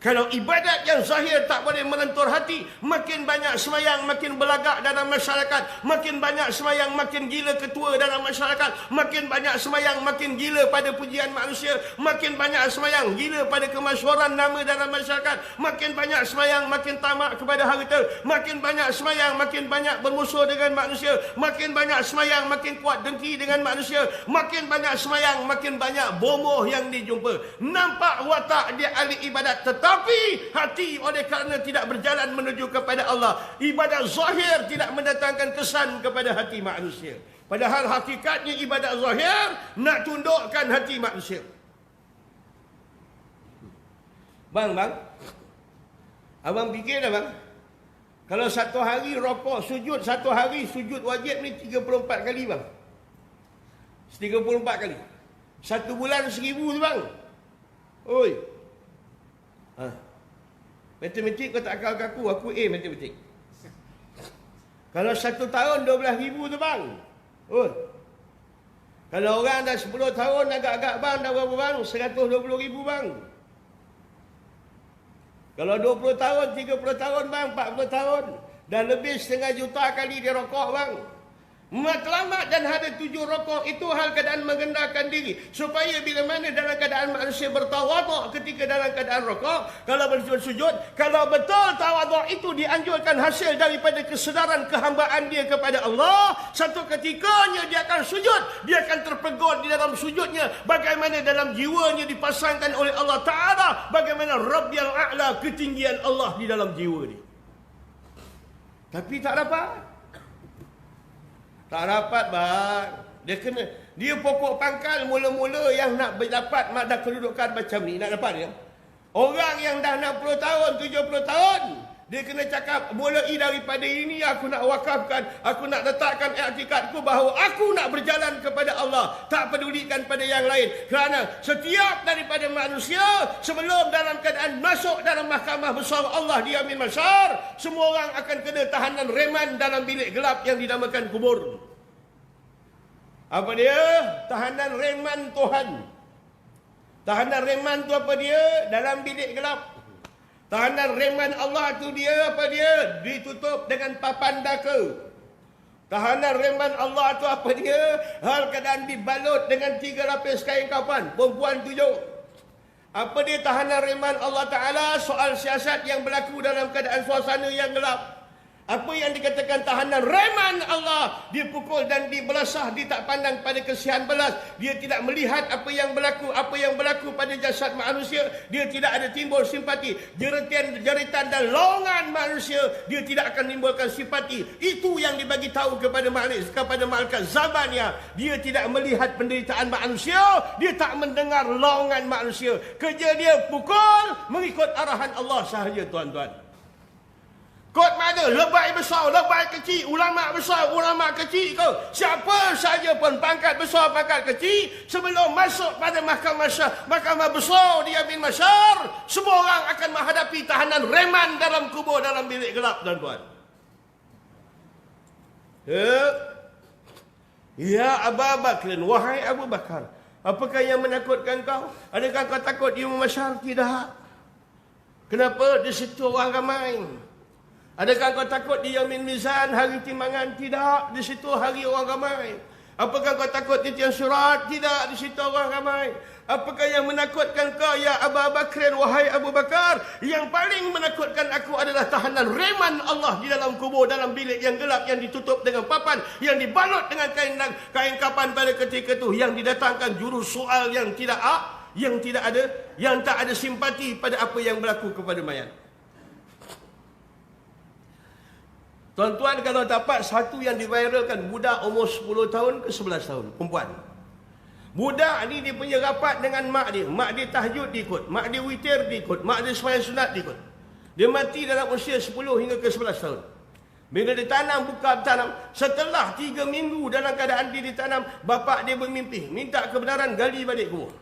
Kalau ibadat yang zahir tak boleh melentur hati, makin banyak semayang makin berlagak dalam masyarakat, makin banyak semayang makin gila ketua dalam masyarakat, makin banyak semayang makin gila pada pujian manusia, makin banyak semayang gila pada kemasyhuran nama dalam masyarakat, makin banyak semayang makin tamak kepada harta, makin banyak semayang makin banyak bermusuh dengan manusia, makin banyak semayang makin kuat dengki dengan manusia, makin banyak semayang makin banyak bomoh yang dijumpa. Nampak watak dia ahli ibadat, tapi hati oleh kerana tidak berjalan menuju kepada Allah, ibadat zahir tidak mendatangkan kesan kepada hati manusia. Padahal hakikatnya ibadat zahir nak tundukkan hati manusia. Bang, abang fikir dah bang, kalau satu hari rokok sujud, satu hari sujud wajib ni 34 kali bang. 34 kali. Satu bulan 1000 tu bang. Oi. Matematik kau tak akal aku A matematik. Kalau 1 tahun 12,000 tu bang. Kalau orang dah 10 tahun agak-agak bang, dah berapa bang? 120,000 bang. Kalau 20 tahun, 30 tahun bang, 40 tahun, dah lebih 500,000 kali dia rokok bang. Matlamat dan ada 7 rokok itu hal keadaan mengendahkan diri, supaya bila mana dalam keadaan manusia bertawaduk ketika dalam keadaan rokok, kalau bersujud, kalau betul tawaduk itu dianjurkan hasil daripada kesedaran kehambaan dia kepada Allah, satu ketikanya dia akan sujud, dia akan terpegun di dalam sujudnya, bagaimana dalam jiwanya dipasangkan oleh Allah Ta'ala, bagaimana Rabbiyal A'la, ketinggian Allah di dalam jiwa dia. Tapi tak dapat. Tak dapat bang. Dia pokok pangkal mula-mula yang nak dapat dah kedudukan macam ni, nak dapat dia. Orang yang dah 60 tahun, 70 tahun, dia kena cakap, mulai daripada ini aku nak wakafkan, aku nak letakkan i'tikadku bahawa aku nak berjalan kepada Allah, tak pedulikan pada yang lain. Kerana setiap daripada manusia sebelum dalam keadaan masuk dalam mahkamah besar Allah di yaumil mahsyar, semua orang akan kena tahanan reman dalam bilik gelap yang dinamakan kubur. Apa dia? Tahanan reman Tuhan. Tahanan reman tu apa dia? Dalam bilik gelap. Tahanan reman Allah tu dia apa dia? Ditutup dengan papan daka. Tahanan reman Allah tu apa dia? Hal keadaan dibalut dengan 3 lapis kain kafan, perempuan 7. Apa dia tahanan reman Allah Ta'ala? Soal siasat yang berlaku dalam keadaan suasana yang gelap. Apa yang dikatakan tahanan reman Allah, dia pukul dan dibelasah, dia tak pandang pada kesian belas, dia tidak melihat apa yang berlaku pada jasad manusia, dia tidak ada timbul simpati, jeritan dan longan manusia, dia tidak akan menimbulkan simpati. Itu yang dibagi tahu kepada malaikat zamannya. Dia tidak melihat penderitaan manusia, dia tak mendengar longan manusia. Kerja dia pukul mengikut arahan Allah sahaja tuan-tuan. Kod mana? Lebay besar, lebay kecil, ulama besar, ulama kecil ke? Siapa saja pun, pangkat besar, pangkat kecil, sebelum masuk pada mahkamah besar di yaumil mahsyar, semua orang akan menghadapi tahanan reman dalam kubur, dalam bilik gelap, tuan-tuan. Ya Abu Bakar, wahai Abu Bakar, apakah yang menakutkan kau? Adakah kau takut di mahsyar? Tidak. Kenapa? Di situ orang ramai. Adakah kau takut di yaumil mizan, hari timbangan? Tidak. Di situ hari orang ramai. Apakah kau takut di tiang surat? Tidak. Di situ orang ramai. Apakah yang menakutkan kau, ya Abu Bakar, wahai Abu Bakar? Yang paling menakutkan aku adalah tahanan reman Allah di dalam kubur, dalam bilik yang gelap, yang ditutup dengan papan, yang dibalut dengan kain kapan pada ketika itu, yang didatangkan juru soal yang tidak ada, yang tak ada simpati pada apa yang berlaku kepada mayat. Tuan-tuan, kalau dapat satu yang diviralkan, budak umur 10 tahun ke 11 tahun, perempuan. Budak ni dia punya rapat dengan mak dia. Mak dia tahajud diikut, mak dia witir diikut, mak dia sembahyang sunat diikut. Dia mati dalam usia 10 hingga ke 11 tahun. Bila dia tanam, buka tanam, setelah 3 minggu dalam keadaan dia ditanam, bapak dia bermimpi, minta kebenaran, gali balik kubur.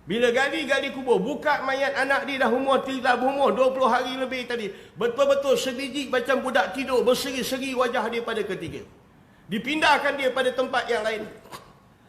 Bila gali kubur, buka mayat anak dia dah umur 20 hari lebih tadi. Betul-betul sebiji macam budak tidur, berseri-seri wajah dia pada ketiga. Dipindahkan dia pada tempat yang lain.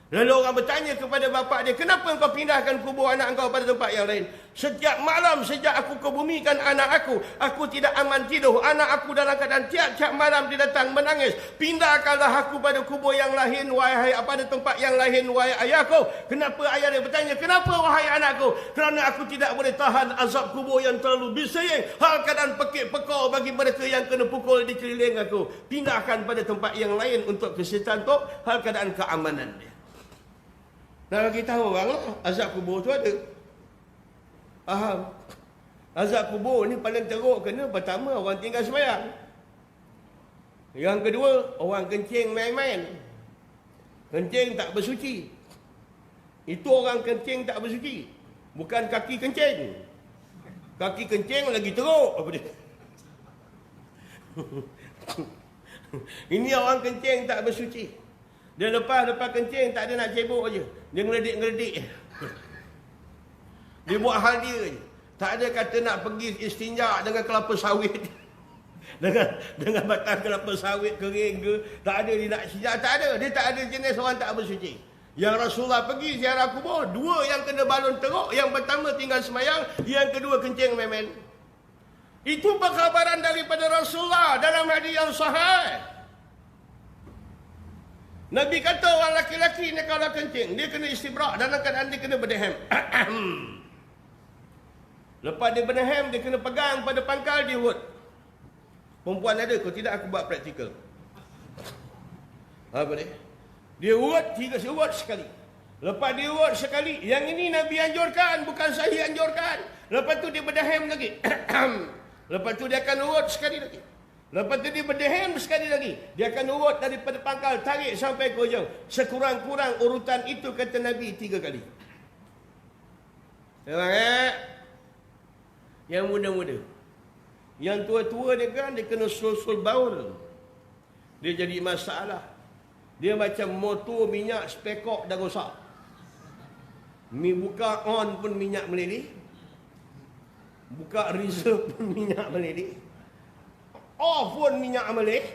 Lalu orang bertanya kepada bapak dia, kenapa engkau pindahkan kubur anak engkau pada tempat yang lain? Setiap malam sejak aku kebumikan anak aku tidak aman tidur. Anak aku dalam keadaan tiap-tiap malam dia datang menangis. Pindahkanlah aku pada kubur yang lain, wahai pada tempat yang lain, wahai ayahku. Kenapa ayah dia bertanya, kenapa wahai anakku? Kerana aku tidak boleh tahan azab kubur yang terlalu bising. Hal keadaan pekik-pekau bagi mereka yang kena pukul di keliling aku. Pindahkan pada tempat yang lain untuk kesihatan tu, hal keadaan keamanan dia. Nak bagi tahu orang lah, azab kubur tu ada. Faham? Azab kubur ni paling teruk kena pertama orang tinggal sembahyang. Yang kedua, orang kencing main-main. Kencing tak bersuci. Itu orang kencing tak bersuci. Bukan kaki kencing. Kaki kencing lagi teruk apa dia. Ini orang kencing tak bersuci. Dia lepas kencing tak ada nak cebok aje. Dia ngeledik-ngeledik. Dia buat hal dia je. Tak ada kata nak pergi istinja dengan kelapa sawit. dengan batang kelapa sawit kering ke. Tak ada dia nak istinja. Tak ada. Dia tak ada jenis orang tak bersuci. Yang Rasulullah pergi ziarah kubur, 2 yang kena balon teruk. Yang pertama tinggal semayang. Yang kedua kencing main-main. Itu perkhabaran daripada Rasulullah dalam hadis yang sahih. Nabi kata orang laki-laki ni kalau kencing, dia kena istibrak dalam keadaan dia kena berdehem. Lepas dia berdehem, dia kena pegang pada pangkal, dia urut. Perempuan ada, kalau tidak aku buat praktikal. Apa dia? Dia urut, 3 urut sekali. Lepas dia urut sekali, yang ini Nabi anjurkan, bukan saya anjurkan. Lepas tu dia berdehem lagi. Lepas tu dia akan urut sekali lagi. Lepas tu dia berdehem sekali lagi. Dia akan urut daripada pangkal, tarik sampai ke ujung. Sekurang-kurang urutan itu kata Nabi 3 kali. Nampak? Yang muda-muda. Yang tua-tua dia kan, dia kena sul-sul baul. Dia jadi masalah. Dia macam motor minyak spekok dah rosak. Buka on pun minyak meleleh. Buka reserve pun minyak meleleh. Off pun minyak meleleh.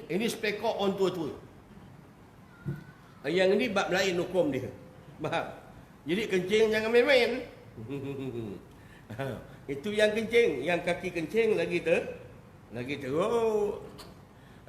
Ini spekok on tua-tua. Yang ini bab lain hukum dia. Faham? Jadi kencing jangan main-main. Itu yang kencing. Yang kaki kencing lagi teruk.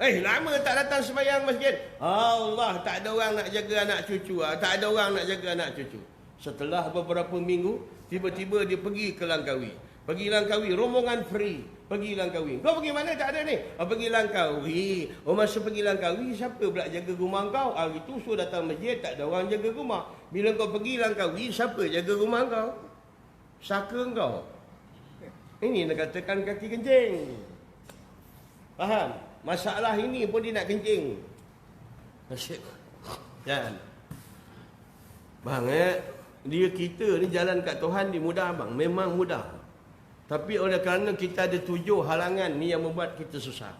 Lama tak datang sembahyang masjid. Allah, tak ada orang nak jaga anak cucu. Tak ada orang nak jaga anak cucu. Setelah beberapa minggu, tiba-tiba dia pergi ke Langkawi. Pergi Langkawi, rombongan free. Pergi Langkawi. Kau pergi mana? Tak ada ni. Pergi Langkawi. Masa pergi Langkawi, siapa pula jaga rumah kau? Hari tu suruh datang masjid, tak ada orang jaga rumah. Bila kau pergi Langkawi, siapa jaga rumah kau? Saka kau. Ini nak katakan kaki kencing. Faham? Masalah ini pun dia nak kencing. Asyik. Kan? Bang, dia kita ni jalan kat Tuhan ni mudah bang. Memang mudah. Tapi oleh kerana kita ada 7 halangan ni yang membuat kita susah.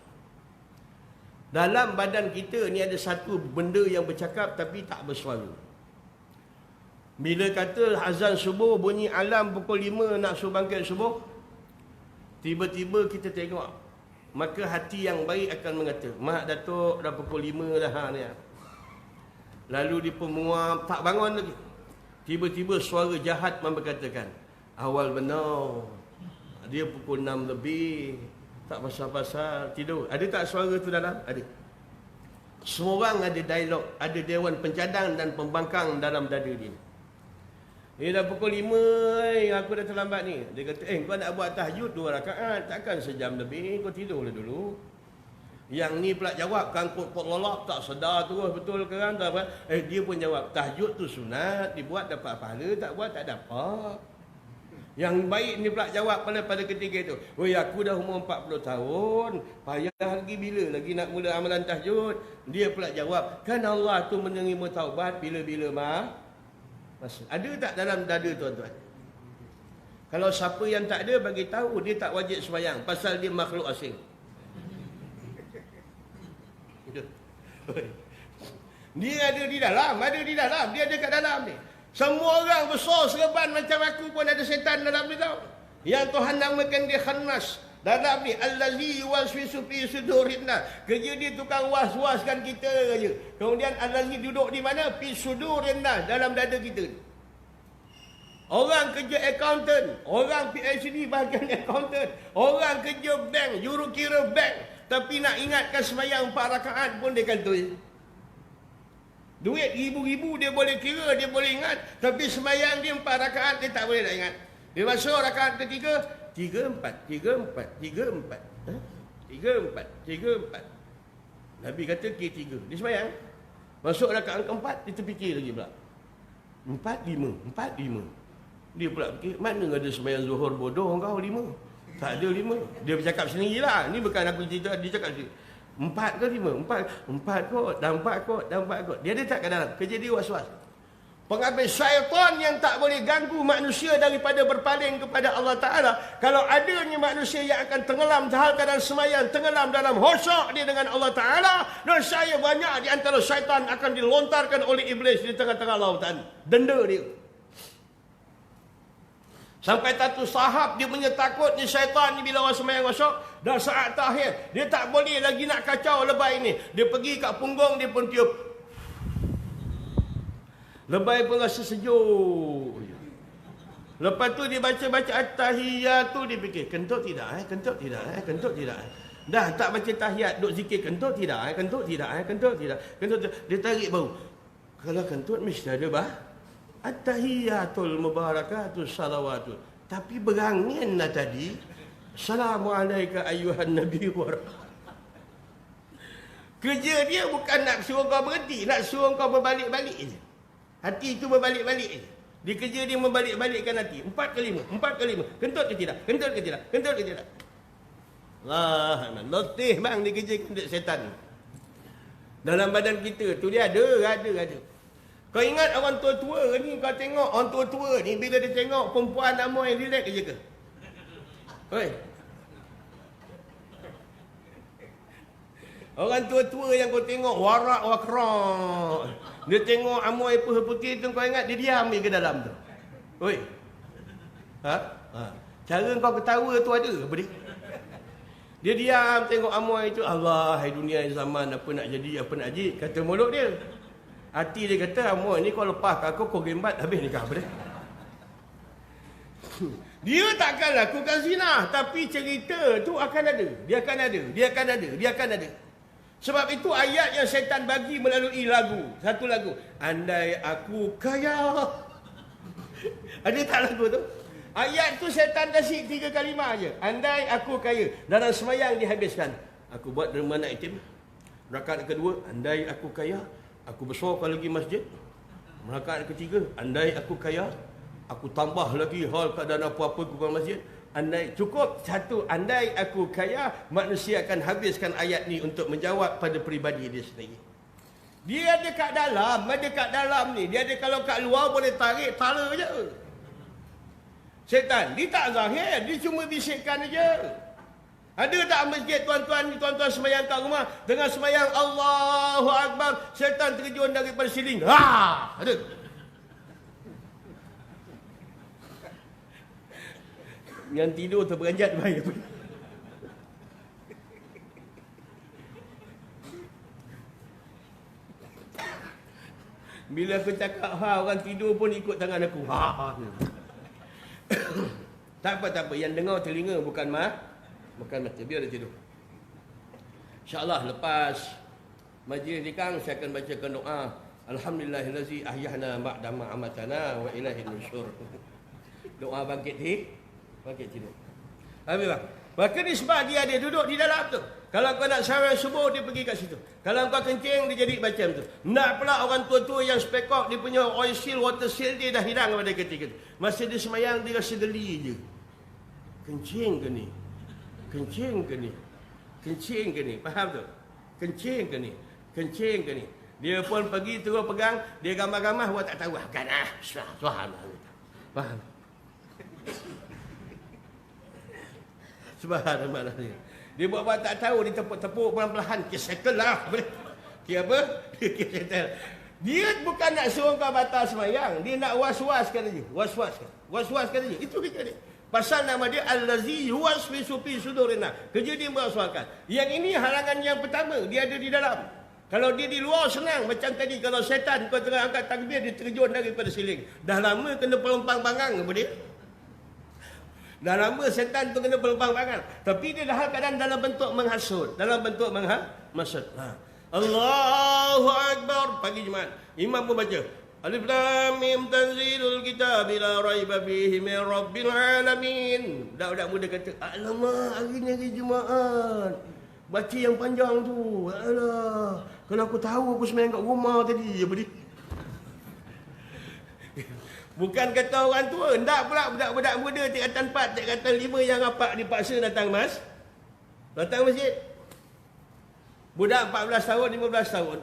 Dalam badan kita ni ada satu benda yang bercakap tapi tak bersuara. Bila kata azan subuh bunyi alam pukul 5 nak suruh bangkit subuh, tiba-tiba kita tengok maka hati yang baik akan mengata, mak Datuk dah pukul 5 dah ni. Lalu dia pemuam, tak bangun lagi. Tiba-tiba suara jahat berkatakan, awal benar. Dia pukul 6 lebih. Tak pasal-pasal tidur. Ada tak suara tu dalam? Ada. Semua orang ada dialog, ada dewan pencadang dan pembangkang dalam dada dia. Dia dah pukul 5, aku dah terlambat ni. Dia kata, kau nak buat tahajud 2 rakaat, takkan sejam lebih, kau tidurlah dulu. Yang ni pula jawab, kangkut pot lolak, tak sedar terus betul ke kan? Tak apa. Dia pun jawab, tahajud tu sunat, dibuat dapat pahala, tak buat tak dapat. Yang baik ni pula jawab pada ketika itu, woi aku dah umur 40 tahun, payah lagi bila lagi nak mula amalan tahajud. Dia pula jawab, kan Allah tu menerima taubat bila-bila masa. Ada tak dalam dada tuan-tuan? Kalau siapa yang tak ada bagi tahu, dia tak wajib sembahyang pasal dia makhluk asing. Dia ada di dalam, dia ada kat dalam ni. Semua orang besar serban macam aku pun ada setan dalam ni tau. Yang Tuhan namakan dia Khannas. Dalam ni allazi yuwaswisu fi sudurin nas. Kerja dia tukang was-waskan kita saja. Kemudian allazi duduk di mana? Fi sudurin nas, dalam dada kita. Orang kerja accountant, orang PhD bahagian accountant, orang kerja bank, jurukira bank, tapi nak ingatkan sembahyang 4 rakaat pun dia kantoi. Duit ribu-ribu dia boleh kira, dia boleh ingat, tapi sembahyang dia 4 rakaat dia tak boleh nak ingat. Dia masuk rakaat ketiga, 3-4, 3-4, 3-4. 3-4, 3-4. Nabi kata K3. Dia sembahyang. Masuk rakaat keempat, dia terfikir lagi pula. 4-5, 4-5. Dia pula fikir, mana ada sembahyang zuhur bodoh kau 5? Tak ada 5. Dia bercakap sendirilah. Ni bukan aku cerita, dia cakap sendiri. 4 ke 5? 4 kot, dan 4 kot, dan 4 kot. Dia ada tak kat dalam? Kerja dia was-was. Pengambil syaitan yang tak boleh ganggu manusia daripada berpaling kepada Allah Ta'ala. Kalau adanya manusia yang akan tenggelam dalam keadaan semayang, tenggelam dalam khusyuk dia dengan Allah Ta'ala, dan saya banyak di antara syaitan akan dilontarkan oleh iblis di tengah-tengah lautan. Denda dia. Sampai satu sahab dia punya takut ni syaitan ni bila orang semayang khusyuk, dan saat terakhir dia tak boleh lagi nak kacau lebay ni. Dia pergi kat punggung, dia pun tiup. Lebay pun rasa sejuk. Lepas tu dia baca-baca at-tahiyat tu, dia fikir, kentut tidak kentut tidak kentut tidak. Dah tak baca tahiyat, duk zikir kentut tidak kentut tidak kentut tidak. Kentut dia tarik bau. Kalau kentut mesti ada at-tahiyatul mubarakatus salawatul. Tapi berangin lah tadi. Assalamualaikum ayyuhan nabi wa kerja dia bukan nak suruh kau berhenti, nak suruh kau berbalik-balik je. Hati itu berbalik-balik je. Dia kerja dia membalik-balikkan hati. 4 ke 5, 4 ke 5. Kentut ke tidak? Kentut ke tidak? Kentut ke tidak? Allah, letih bang dia kerja kentut setan. Dalam badan kita tu dia ada. Kau ingat orang tua-tua ni, kau tengok orang tua-tua ni bila dia tengok perempuan amoy relax je ke? Oi. Orang tua-tua yang kau tengok warak wakrak. Dia tengok amoy putih tu, kau ingat dia diam ke dalam tu? Oi. Ha? Cara kau ketawa tu ada apa dia? Dia diam tengok amoy tu. Allah, hai dunia zaman apa nak jadi, apa nak jadi, kata mulut dia. Hati dia kata, amoy ni kau lepas aku, kau gembat, habis nikah apa dia? Dia takkan lakukan zina, tapi cerita tu akan ada. Dia akan ada. Sebab itu ayat yang syaitan bagi melalui lagu. Satu lagu. Andai aku kaya. Ada tak lagu tu? Ayat tu syaitan kasih 3 kalimah je. Andai aku kaya. Dalam semayang dihabiskan. Aku buat derma anak yatim. Rakaat kedua, andai aku kaya, aku besarkan lagi masjid. Rakaat ketiga, andai aku kaya, aku tambah lagi hal keadaan apa-apa ke masjid. Andai cukup satu, andai aku kaya, manusia akan habiskan ayat ni untuk menjawab pada peribadi dia sendiri. Dia ada kat dalam ni. Dia ada, kalau kat luar boleh tarik, tala je. Syaitan, dia tak zahir, dia cuma bisikkan aja. Ada tak masjid tuan-tuan semayang kat rumah, dengan semayang Allahu Akbar, syaitan terjun daripada siling. Ada. Yang tidur terperanjat baik. Bila aku cakap orang tidur pun ikut tangan aku. Tak apa. Yang dengar telinga bukan mata. Biar dia tidur. InsyaAllah lepas majlis ni Kang, saya akan bacakan doa. Alhamdulillahillazi ahyahna ba'da ma amatana wa ilaihin nusyur. Doa bangkit tidur. Habis bang. Maka nisbah dia duduk di dalam tu. Kalau kau nak saran subuh, dia pergi kat situ. Kalau kau kencing, dia jadi macam tu. Nak pula orang tua-tua yang spekok, dia punya oil seal, water seal, dia dah hilang pada ketika tu. Masa dia semayang, dia rasa geli je. Kencing ke ni? Faham tu? Kencing ke ni? Dia pun pergi terus pegang, dia gambar-gambar, awak tak tahu. Kan Subhanallah. Faham? Subhanallah. Dia buat tak tahu, dia tepuk-tepuk pelan-pelan. Kisekel lah. Dia apa? Kisekel. Dia bukan nak suruh kau batal semayang. Dia nak was-waskan aja. Was-waskan aja. Itu kerja dia. Pasal nama dia Allazi yuwaswisu fi sudurina. Kerja dia was-waskan. Yang ini halangan yang pertama. Dia ada di dalam. Kalau dia di luar senang. Macam tadi kalau setan kau tengah angkat takbir, dia terjun daripada siling. Dah lama kena pelumpang bangang apa dia? Dah lama setan tu kena pelumpang bangang. Tapi dia dah keadaan dalam bentuk menghasut. Maksud. Allahu Akbar. Pagi Jumaat. Imam pun baca. Alif Lam Mim Tanzilul Kitab la raiba fihi min Rabbil Alamin. Budak-budak muda kata, alamak, hari ni hari Jumaat. Baca yang panjang tu. Alah. Kalau aku tahu, aku semayang kat rumah tadi. Apa dia? Bukan kata orang tua. Tak pula budak-budak muda tingkatan 4, tingkatan 5 yang rapat dipaksa datang datang masjid. Budak 14 tahun, 15 tahun.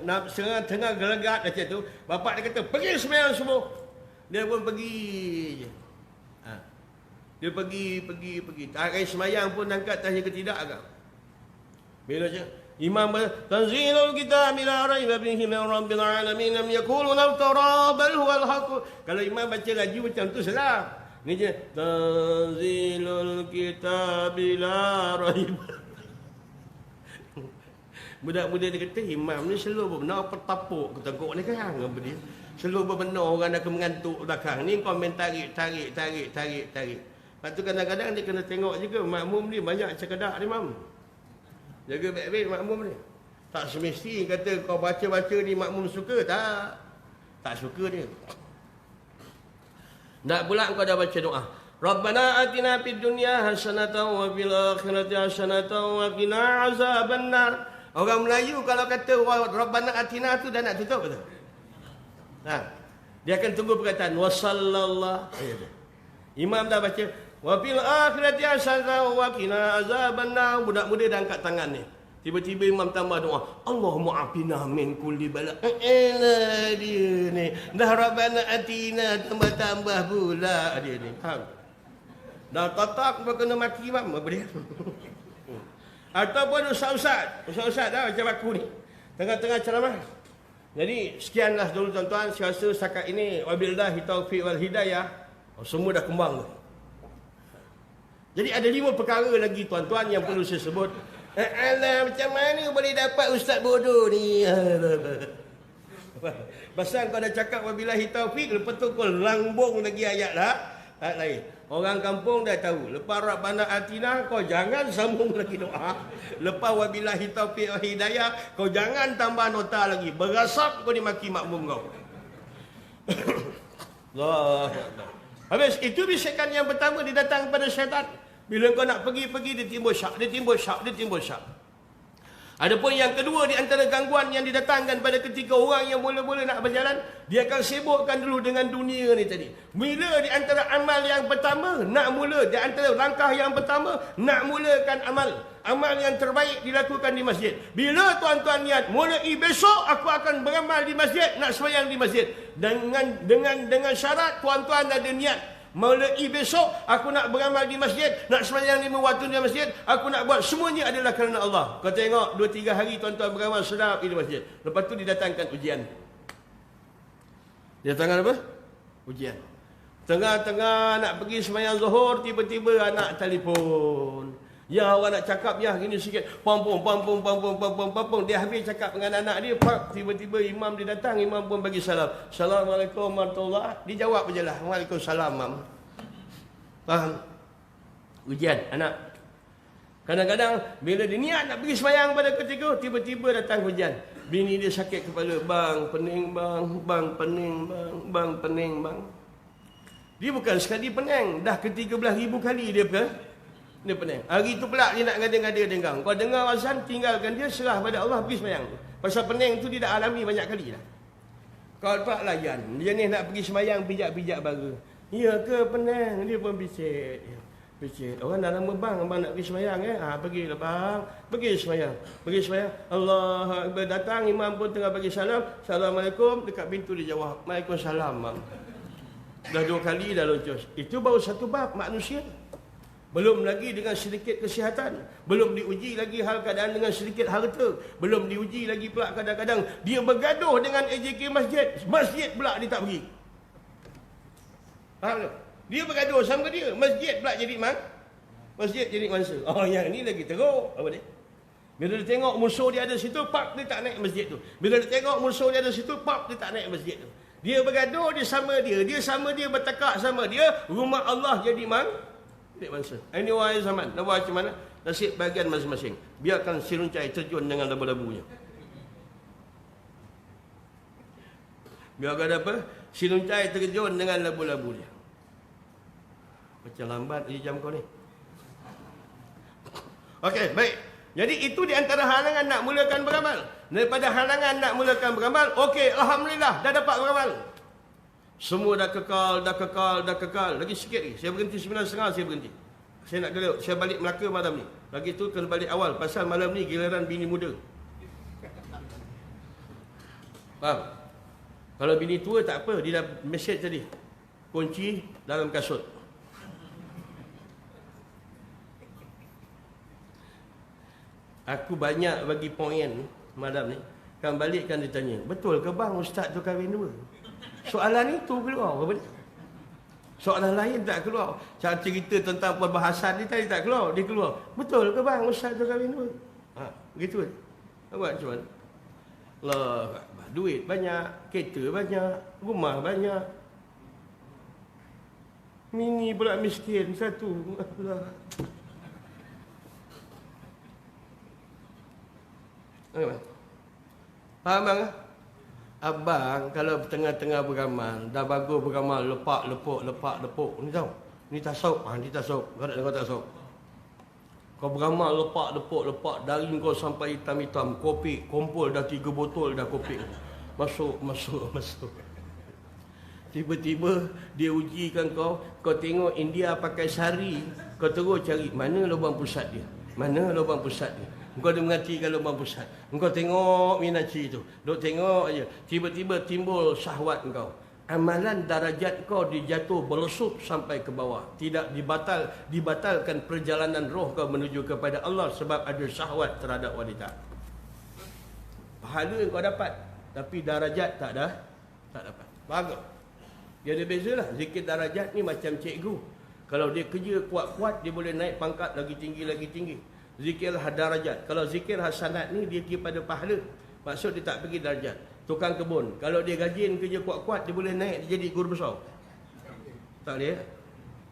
Tengah gelegat macam tu. Bapak dia kata, pergi semayang subuh. Dia pun pergi je. Dia pergi. Tak kaya semayang pun angkat tahiyat ketidak agak. Bila je? Imam Tanzilul Kitab la raiba fihi min Rabbil Alamin lam yaqulu naftara bal huwal haqq. Kalau imam baca laju macam tu salah. Ni je Tanzilul Kitab la raiba. Budak-budak dia kata imam ni selalu benar petapuk ketengok ni kan apa dia. Selalu benar orang akan mengantuk belakang. Ni kau main tarik. Lepas tu kadang-kadang dia kena tengok juga makmum ni banyak cekadak ni mam. Jaga baik-baik makmum ni. Tak semesti kata kau baca-baca ni makmum suka. Tak suka dia. Tak pula kau dah baca doa. Rabbana atina fid dunya hasanatan wa fil akhirati hasanatan wa qina azabannar. Orang Melayu kalau kata Rabbana atina tu dah nak tutup betul. Dia akan tunggu perkataan wasallallahu. Imam dah baca wa fil akhirati hasanatan wa qina azabannar. Budak muda dah angkat tangan ni. Tiba-tiba imam tambah doa, Allahumma afina min kulli bala. Elah dia ni. Dah Rabbana atina tambah-tambah pula dia ni. Faham? Dah tatak kena maki imam apa dia? Ataupun Ustaz dah macam aku ni. Tengah-tengah ceramah. Jadi sekianlah dulu tuan-tuan. Saya rasa setakat ini wabillahi taufiq wal hidayah. Semua dah kembang. Jadi ada 5 perkara lagi tuan-tuan yang perlu saya sebut. Alah, macam mana boleh dapat ustaz bodoh ni? Pasal kau dah cakap wabillahi taufiq, lepas tu kau langbong lagi ayat lah. Tak lain. Orang kampung dah tahu. Lepas Rabbana atina, kau jangan sambung lagi doa. Lepas wabillahi taufiq wa hidayah, kau jangan tambah nota lagi. Berasap kau dimaki makmum kau. Allah. Habis itu bisikan yang pertama didatang pada syaitan. Bila kau nak pergi dia timbul syak. Adapun yang kedua di antara gangguan yang didatangkan pada ketika orang yang mula-mula nak berjalan, dia akan sibukkan dulu dengan dunia ni tadi. Bila di antara amal yang pertama nak mula, di antara langkah yang pertama nak mulakan amal yang terbaik dilakukan di masjid. Bila tuan-tuan niat mulai besok aku akan beramal di masjid, nak sembahyang di masjid. Dengan syarat tuan-tuan ada niat. Mulai besok aku nak beramal di masjid, nak sembahyang 5 waktu di masjid, aku nak buat semuanya adalah kerana Allah. Kau tengok 2-3 hari tuan-tuan beramal sedap di masjid. Lepas tu didatangkan ujian. Didatangkan apa? Ujian. Tengah-tengah nak pergi sembahyang Zuhur, tiba-tiba anak telefon. Yang awak nak cakap ya gini sikit, pampung. Dia habis cakap dengan anak dia, pak, tiba-tiba imam dia datang, imam pun bagi salam. Assalamualaikum warahmatullahi. Dia jawab je lah, Waalaikumsalam, mam. Faham? Ujian anak. Kadang-kadang bila dia niat nak pergi sembahyang pada ketika, tiba-tiba datang hujan. Bini dia sakit kepala, bang, pening bang, bang, pening bang. Dia bukan sekali pening, dah ke-13,000 kali dia pening. Hari tu pula dia nak ngada-ngada dengan kau. Dengar azan, tinggalkan dia, serah pada Allah, pergi sembahyang. Pasal pening tu dia dah alami banyak kali dah. Kau tak layan, dia ni nak pergi sembahyang, pijak-pijak bara. Ya ke pening, dia pun bisik. Orang dah lama bang nak pergi sembahyang pergilah bang, pergi sembahyang. Allah Akbar, datang imam pun tengah bagi salam. Assalamualaikum, dekat pintu dia jawab, Waalaikumsalam, bang. Dah 2 kali dah loncos. Itu baru satu bab manusia. Belum lagi dengan sedikit kesihatan. Belum diuji lagi hal keadaan dengan sedikit harta. Belum diuji lagi pula kadang-kadang dia bergaduh dengan AJK masjid. Masjid pula dia tak pergi. Faham tak? Dia bergaduh sama dia. Masjid pula jadi masjid jadi mangsa. Oh, yang ni lagi teruk. Apa dia? Bila dia tengok musuh dia ada situ, pak, dia tak naik masjid tu. Bila dia tengok musuh dia ada situ, pak, dia tak naik masjid tu. Dia bergaduh, dia sama dia bertekak sama dia, rumah Allah jadi mangsa. Ini wahai zaman. Nak buat macam mana? Nasib bahagian masing-masing. Biarkan si runcai terjun dengan labu-labunya. Biarkan apa? Si runcai terjun dengan labu-labunya. Macam lambat je jam kau ni. Okey, baik. Jadi itu di antara halangan nak mulakan beramal. Daripada halangan nak mulakan beramal, okey, alhamdulillah dah dapat beramal. Semua dah kekal. Lagi sikit lagi. Saya berhenti 9.30, saya berhenti. Saya nak gelut. Saya balik Melaka malam ni. Lagi tu kena balik awal. Pasal malam ni giliran bini muda. Faham? Kalau bini tua tak apa. Dia dah mesej tadi. Kunci dalam kasut. Aku banyak bagi poin malam ni. Kan balik kan dia tanya, betul ke bang ustaz tu kahwin 2? Soalan itu keluar apa dia? Soalan lain tak keluar. Cara cerita tentang perbahasan ni tadi tak keluar. Dia keluar, betul ke bang ustaz tu kahwin 2? Begitu kan? Buat macam mana? Allah, duit banyak, kereta banyak, rumah banyak. Mini pula miskin satu. Allah. Faham bang? Abang kalau tengah-tengah beramal, dah bagus beramal, lepak lepuk. Ni tahu. Ni tasawuf. Ni tasawuf. Kau tak tasawuf. Kau beramal lepak dari kau sampai hitam-hitam, kopi kumpul dah 3 botol dah kopi. Masuk. Tiba-tiba dia ujikan kau tengok India pakai sari, kau terus cari mana lubang pusat dia. Engkau dah mengertikan lubang pusat. Engkau tengok minaci itu. Duk tengok aja. Tiba-tiba timbul syahwat engkau. Amalan darajat kau dijatuh berlesup sampai ke bawah. Tidak dibatalkan perjalanan roh kau menuju kepada Allah sebab ada syahwat terhadap wanita. Pahala kau dapat, tapi darajat tak dapat. Bagus. Dia ada beza lah. Zikir darajat ni macam cikgu. Kalau dia kerja kuat-kuat, dia boleh naik pangkat lagi tinggi. Zikir darajat. Kalau zikir hasanat ni dia pergi pada pahala. Maksud dia tak pergi darjat. Tukang kebun, kalau dia rajin kerja kuat-kuat, dia boleh naik dia jadi guru besar. Tak boleh.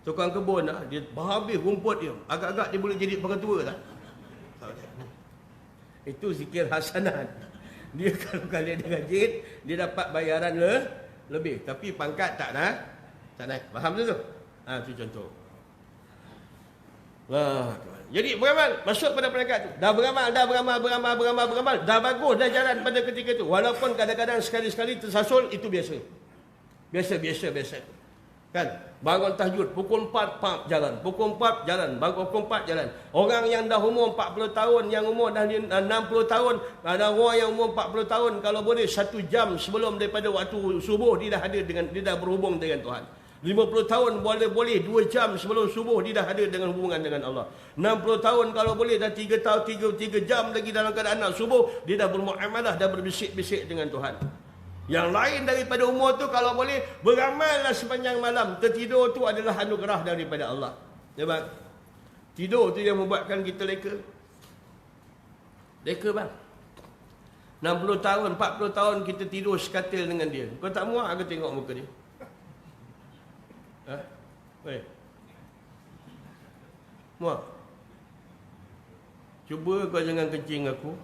Tukang kebun dia habis rumput dia. Agak-agak dia boleh jadi pengetua tak? Tak boleh. Itu zikir hasanat. Dia kalau dia rajin, dia dapat bayaran lebih. Tapi pangkat tak naik. Faham tu? Itu contoh. Jadi beramal, masuk pada peringkat tu. Dah beramal. Dah bagus, dah jalan pada ketika itu. Walaupun kadang-kadang sekali-sekali tersasul, itu biasa. Biasa. Kan? Bangun tahajud, pukul 4 jalan. Pukul 4 jalan. Bangun pukul 4 jalan. Orang yang dah umur 40 tahun, yang umur dah 60 tahun, ada orang yang umur 40 tahun, kalau boleh 1 jam sebelum daripada waktu subuh, dia dah berhubung dengan Tuhan. 50 tahun boleh 2 jam sebelum subuh dia dah ada dengan hubungan dengan Allah. 60 tahun kalau boleh dah 3 jam lagi dalam keadaan nak subuh, dia dah bermuamalah, dah berbisik-bisik dengan Tuhan. Yang lain daripada umur tu kalau boleh beramallah sepanjang malam. Tertidur tu adalah anugerah daripada Allah. Ya bang. Tidur tu yang membuatkan kita leka. Leka bang. 60 tahun, 40 tahun kita tidur sekatil dengan dia. Kau tak muak ke tengok muka dia? Ha? Weh. Muak. Cuba kau jangan kencing aku.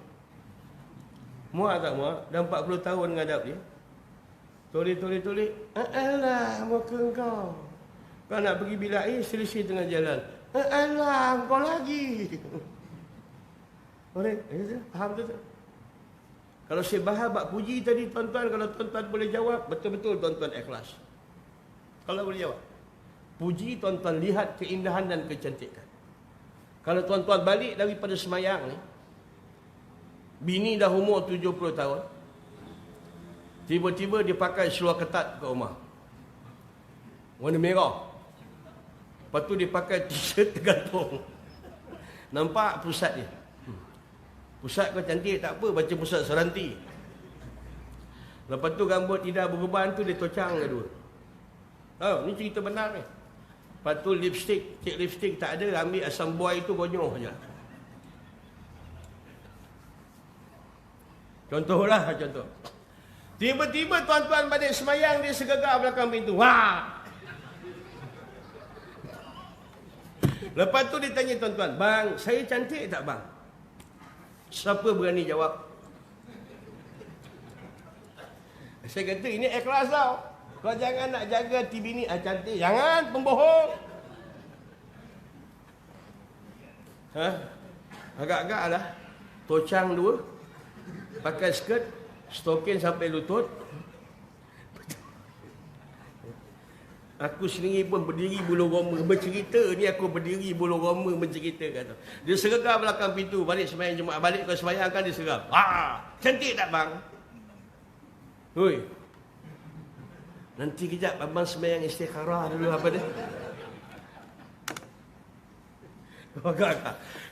Muak tak muak? Dah 40 tahun ngadap dia. Toleh. Alah, muka kau. Kau nak pergi bilik air, selisih tengah jalan. Alah, kau lagi. Orang, faham tu tak? Kalau saya bahas bab puji tadi tuan-tuan, kalau tuan-tuan boleh jawab, betul-betul tuan-tuan ikhlas. Kalau boleh jawab. Puji tuan-tuan lihat keindahan dan kecantikan. Kalau tuan-tuan balik daripada semayang ni, bini dah umur 70 tahun, tiba-tiba dia pakai seluar ketat ke rumah. Warna merah. Lepas tu dia pakai t-shirt tergantung. Nampak pusat dia. Pusat kau cantik tak apa, baca pusat seranti. Lepas tu rambut tidak berbeban tu dia tocang ke dua. Oh, ni cerita benar ni. Lepas tu lipstick, cik lipstick tak ada, ambil asam buai tu gonyoh je. Contohlah, contoh. Tiba-tiba tuan-tuan balik semayang, dia segegar belakang pintu. Wah! Lepas tu dia tanya tuan-tuan, bang, saya cantik tak bang? Siapa berani jawab? Saya kata, ini ikhlas tau. Kau jangan nak jaga hati bini, cantik. Jangan, pembohong. Ha? Agak-agak lah. Tocang dua. Pakai skirt. Stokin sampai lutut. Aku sendiri pun berdiri bulu roma bercerita ni, aku berdiri bulu roma bercerita kata. Dia sergam belakang pintu, balik sembahyang Jumaat, balik kau sembahyang kan dia sergam. Cantik tak bang? Oi. Nanti kejap abang sembahyang istikharah dulu apa dia?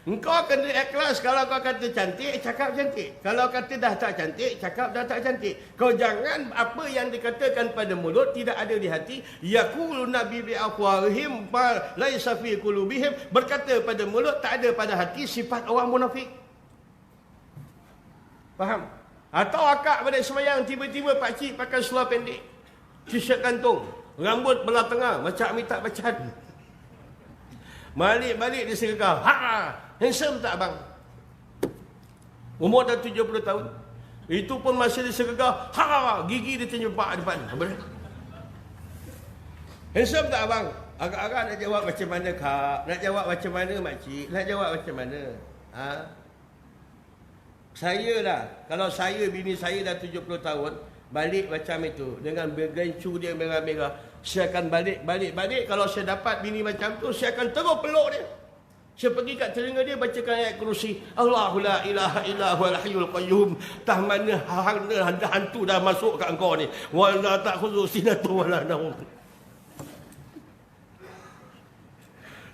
Engkau kena ikhlas. Kalau kau kata cantik, cakap cantik. Kalau kata dah tak cantik, cakap dah tak cantik. Kau jangan apa yang dikatakan pada mulut tidak ada di hati. Yaquluna bi afwahihim fa laisa fi qulubihim. Berkata pada mulut, tak ada pada hati, sifat orang munafik. Faham? Atau akak pada sembahyang tiba-tiba pak cik pakai seluar pendek, t-shirt gantung, rambut belah tengah macam Amitabh Bachchan. Balik-balik dia sergam. Handsome tak bang? Umur dah 70 tahun. Itu pun masih dia sergam. Gigi dia terjebak depan. Handsome tak bang? Agak-agak nak jawab macam mana kak? Nak jawab macam mana makcik? Nak jawab macam mana? Saya lah. Kalau saya, bini saya dah 70 tahun, balik macam itu, dengan bergencu dia merah-merah, saya akan balik. Kalau saya dapat bini macam tu, saya akan terus peluk dia. Saya pergi kat telinga dia, bacakan ayat kursi. Allahu la ilaha illa huwal hayyul qayyum. Tah mana hantu dah masuk kat engkau ni. Wa la ta'khudhu sinatun wa la nawm.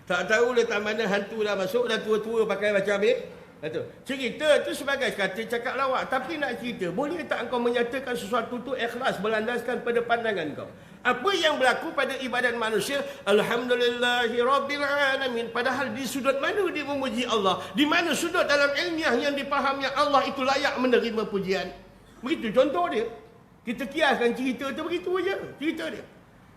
Tak tahu dah tak mana hantu dah masuk, dah tua-tua pakai macam ni. Betul. Cerita tu sebagai kata cakap lawak. Tapi nak cerita, boleh tak engkau menyatakan sesuatu tu ikhlas berlandaskan pada pandangan kau? Apa yang berlaku pada ibadat manusia, Alhamdulillahi Rabbil Alamin. Padahal di sudut mana dia memuji Allah? Di mana sudut dalam ilmiah yang dipahami Allah itu layak menerima pujian? Begitu contoh dia. Kita kiaskan cerita tu begitu aja. Cerita dia.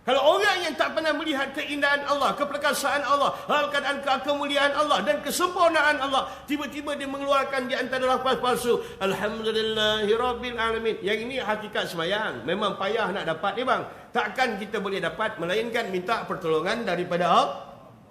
Kalau orang yang tak pernah melihat keindahan Allah, keperkasaan Allah, keadaan kemuliaan Allah dan kesempurnaan Allah, tiba-tiba dia mengeluarkan di antara lafaz palsu, Alhamdulillahi Rabbil Alamin. Yang ini hakikat sembahyang. Memang payah nak dapat ni bang. Takkan kita boleh dapat, melainkan minta pertolongan daripada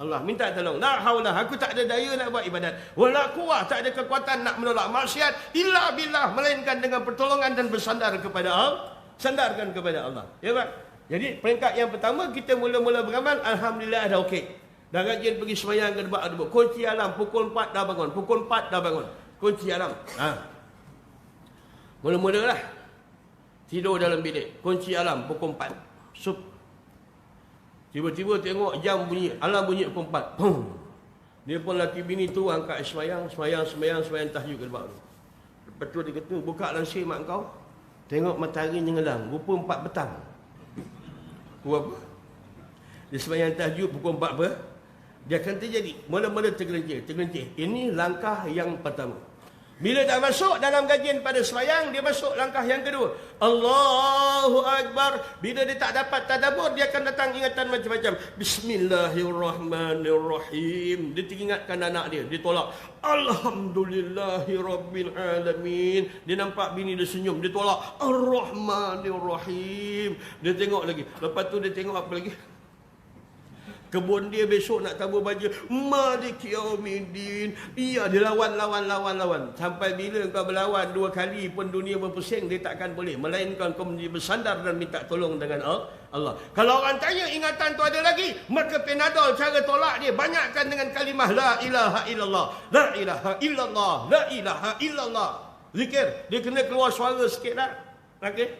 Allah. Minta tolong. La haula, aku tak ada daya nak buat ibadat. Wala quwwah, tak ada kekuatan nak menolak maksiat. Illa billah, melainkan dengan pertolongan dan bersandar kepada Allah. Sandarkan kepada Allah. Ya bang? Jadi peringkat yang pertama, kita mula-mula beramal, Alhamdulillah dah okey. Dah rajin pergi sembahyang ke depan ada kunci alam, pukul 4 dah bangun. Pukul 4 dah bangun. Kunci alam. Mula-mula lah. Tidur dalam bilik. Kunci alam, pukul 4. Sup. Tiba-tiba tengok jam bunyi, alam bunyi pukul 4. Dia pun laki bini tu angkat sembahyang tahajud ke depan. Lepas tu dia kata, buka langsir mak kau. Tengok matahari menyelam. Rupa 4 petang. Pukul apa? Dia sembahyang tahajud pukul 4 apa? Dia akan terjadi. Mula-mula tergelincir. Ini langkah yang pertama. Bila dah masuk dalam kajian pada sembahyang, dia masuk langkah yang kedua. Allahu Akbar. Bila dia tak dapat tadabbur, dia akan datang ingatan macam-macam. Bismillahirrahmanirrahim. Dia teringatkan anak dia. Dia tolak. Alhamdulillahirrabbilalamin. Dia nampak bini dia senyum. Dia tolak. Ar-Rahmanirrahim. Dia tengok lagi. Lepas tu dia tengok apa lagi? Kebun dia besok nak tabur baju. Maliki yaumiddin. Iya, dia lawan. Sampai bila kau berlawan 2 kali pun dunia berpusing, dia takkan boleh. Melainkan kau bersandar dan minta tolong dengan Allah. Kalau orang tanya ingatan tu ada lagi, maka Panadol cara tolak dia banyakkan dengan kalimah la ilaha illallah. La ilaha illallah. La ilaha illallah. Zikir. Dia kena keluar suara sikit lah. Okey?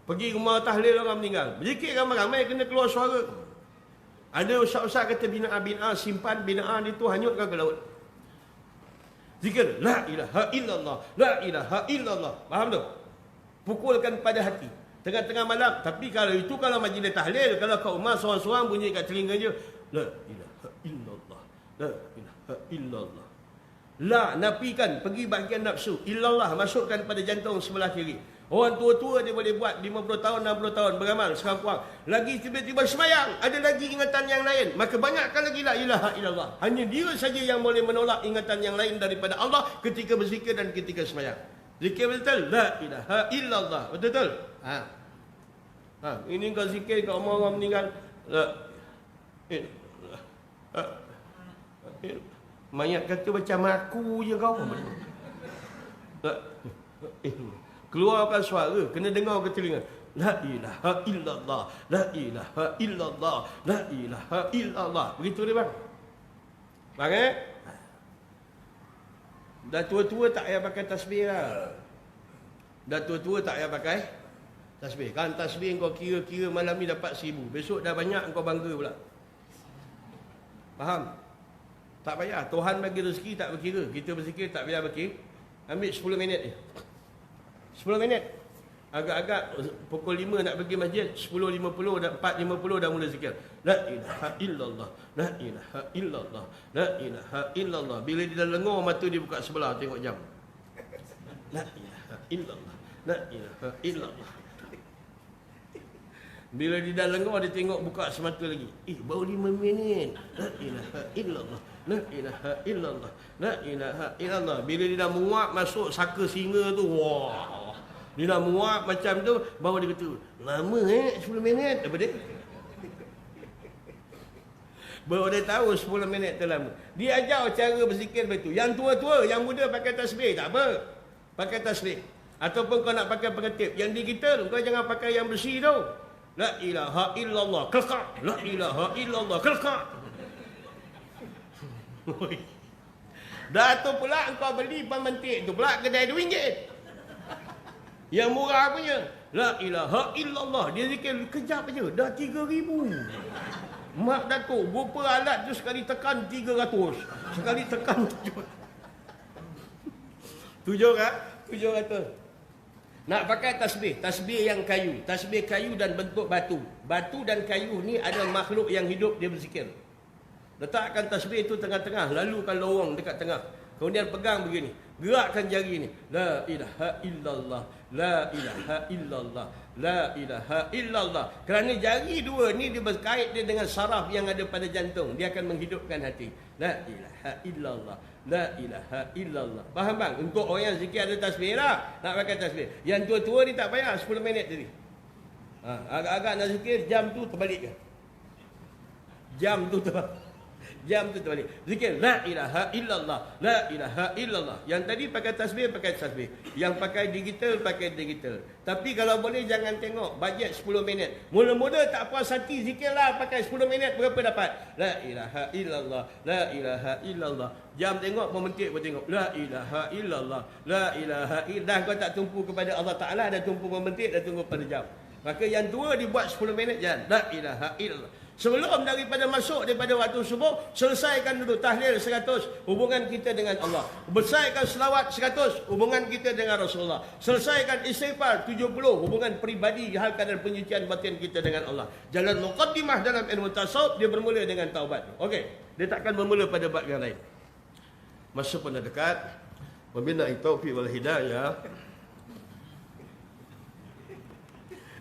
Pergi rumah tahlil orang meninggal. Zikir ramai-ramai kena keluar suara. Ada ustaz-ustaz kata bina'ah simpan bina'ah itu hanyutkan ke laut. Zikir la ilaha illallah, la ilaha illallah. Faham tu? Pukulkan pada hati tengah-tengah malam. Tapi kalau majlis tahlil, kalau kat rumah seorang-seorang bunyi kat telinga je, la ilaha illallah, la ilaha illallah. La nafikan, pergi bahagian nafsu. Illallah masukkan pada jantung sebelah kiri. Orang tua-tua dia boleh buat 50 tahun, 60 tahun beramal sekarang kurang. Lagi tiba-tiba sembahyang, ada lagi ingatan yang lain. Maka banyakkan lagi la ilaha illallah. Hanya dia saja yang boleh menolak ingatan yang lain daripada Allah ketika berzikir dan ketika sembahyang. Zikir betul? La ilaha illallah. Betul? Ini kau zikir kat orang meninggal. Mayat kata macam aku je kau. Keluarkan suara, kena dengar ke telinga. La ilaha illallah, la ilaha illallah, la ilaha illallah. Begitu dia bang. Bang Dah tua-tua tak payah pakai tasbih lah. Dah tua-tua tak payah pakai tasbih. Kan tasbih kau kira-kira malam ni dapat 1000. Besok dah banyak kau bangga pula. Faham? Tak payah. Tuhan bagi rezeki tak berkira. Kita berzikir tak payah berkira. Ambil 10 minit je. 10 minit. Agak-agak pukul 5 nak pergi masjid, 10.50 dan 4.50 dah mula zikir. La ilaha illallah, la ilaha illallah, la ilaha illallah. Bila dia dah lengur, mata dia buka sebelah tengok jam. La ilaha illallah, la ilaha illallah. Bila dia dah lengur, dia tengok buka semata lagi. Baru 5 minit. La ilaha illallah, la ilaha illallah, la ilaha illallah. Bila dia dah muak masuk saka singa tu, wah. Dia dah muak macam tu, baru dia kata, lama 10 minit. Apa dia? Baru dia tahu 10 minit tu lama. Dia ajar cara berzikir begitu. Yang tua-tua, yang muda pakai tasbih, tak apa. Pakai tasbih. Ataupun kau nak pakai pengetip. Yang digital, kau jangan pakai yang bersih tu. La ilaha illallah, kelkak. La ilaha illallah, kelkak. Dah tu pula kau beli pementik tu pula kedai RM2. Yang murah punya. La ilaha illallah. Dia zikir kejap je. Dah 3,000. Mak Datuk, berapa alat tu sekali tekan 300. Sekali tekan 700. Nak pakai tasbih. Tasbih yang kayu. Tasbih kayu dan bentuk batu. Batu dan kayu ni ada makhluk yang hidup, dia berzikir. Letakkan tasbih itu tengah-tengah. Lalukan lorong dekat tengah. Kemudian pegang begini. Gerakkan jari ni. La ilaha illallah. La ilaha illallah. La ilaha illallah. Kerana jari dua ni dia berkait dia dengan saraf yang ada pada jantung. Dia akan menghidupkan hati. La ilaha illallah. La ilaha illallah. Faham bang? Untuk orang yang zikir ada tasbih lah. Nak pakai tasbih. Yang tua-tua ni tak payah. 10 minit tadi. Agak-agak nak zikir, jam tu terbalik ke? Jam tu terbalik. Jam tu terbalik. Zikir la ilaha illallah, la ilaha illallah. Yang tadi pakai tasbih, pakai tasbih. Yang pakai digital, pakai digital. Tapi kalau boleh jangan tengok bajet 10 minit. Mula-mula tak puas hati, zikirlah pakai 10 minit, berapa dapat? La ilaha illallah, la ilaha illallah. Jam tengok pementik pun tengok. La ilaha illallah, la ilaha illallah. Kau tak tumpu kepada Allah Ta'ala, dah tumpu pementik, dah tumpu pada jam. Maka yang tua dibuat 10 minit jangan. La ilaha illallah. Sebelum daripada masuk daripada waktu subuh, selesaikan dulu tahlil 100, hubungan kita dengan Allah. Besarkan selawat 100, hubungan kita dengan Rasulullah. Selesaikan istighfar 70, hubungan peribadi hal kadar penyucian batin kita dengan Allah. Jalan muqaddimah dalam ilmu tasawuf, dia bermula dengan taubat. Okey, dia takkan bermula pada bab yang lain. Masa pun dah dekat. Wabillahi taufiq wal hidayah.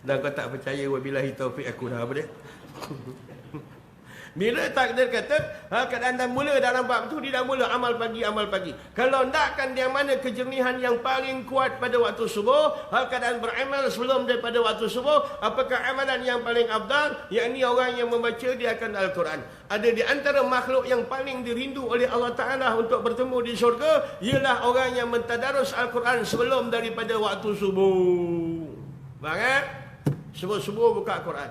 Dan kau tak percaya wabillahi taufiq aku dah apa dia? Bila takdir kata keadaan dah mula dalam bab tu, dia dah mula amal pagi. Kalau nakkan yang mana kejernihan yang paling kuat pada waktu subuh, keadaan beramal sebelum daripada waktu subuh, apakah amalan yang paling afdal? Yakni orang yang membaca dia akan Al-Quran. Ada di antara makhluk yang paling dirindu oleh Allah Ta'ala untuk bertemu di syurga, ialah orang yang mentadarus Al-Quran sebelum daripada waktu subuh. Faham? Subuh-subuh buka Quran.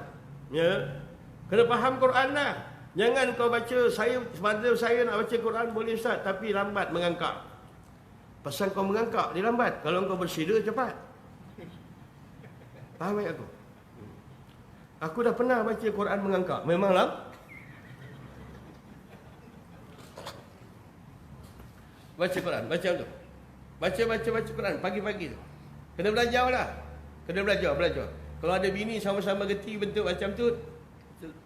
Ya. Kena faham Quran lah. Jangan kau baca, saya nak baca Quran boleh Ustaz, tapi lambat mengangkat. Pasal kau mengangkat, dia lambat. Kalau kau bersila, cepat. Faham tak aku? Aku dah pernah baca Quran mengangkat. Memanglah. Baca Quran, baca tu. Baca Quran pagi-pagi tu. Kena belajar lah. Kena belajar. Kalau ada bini sama-sama reti bentuk macam tu,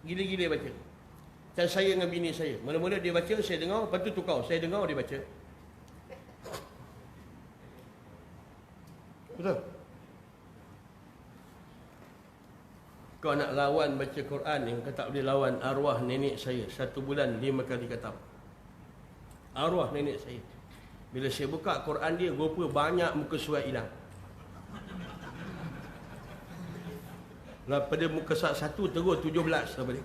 gila-gila baca. Macam saya dengan bini saya. Mula-mula dia baca, saya dengar. Lepas tu tukar. Saya dengar, dia baca. Betul? Kau nak lawan baca Quran ni, kau tak boleh lawan arwah nenek saya. 1 bulan 5 kali khatam. Arwah nenek saya. Bila saya buka Quran dia, rupa banyak muka surat hilang. Pada muka surat 1 terus 17 apa dia.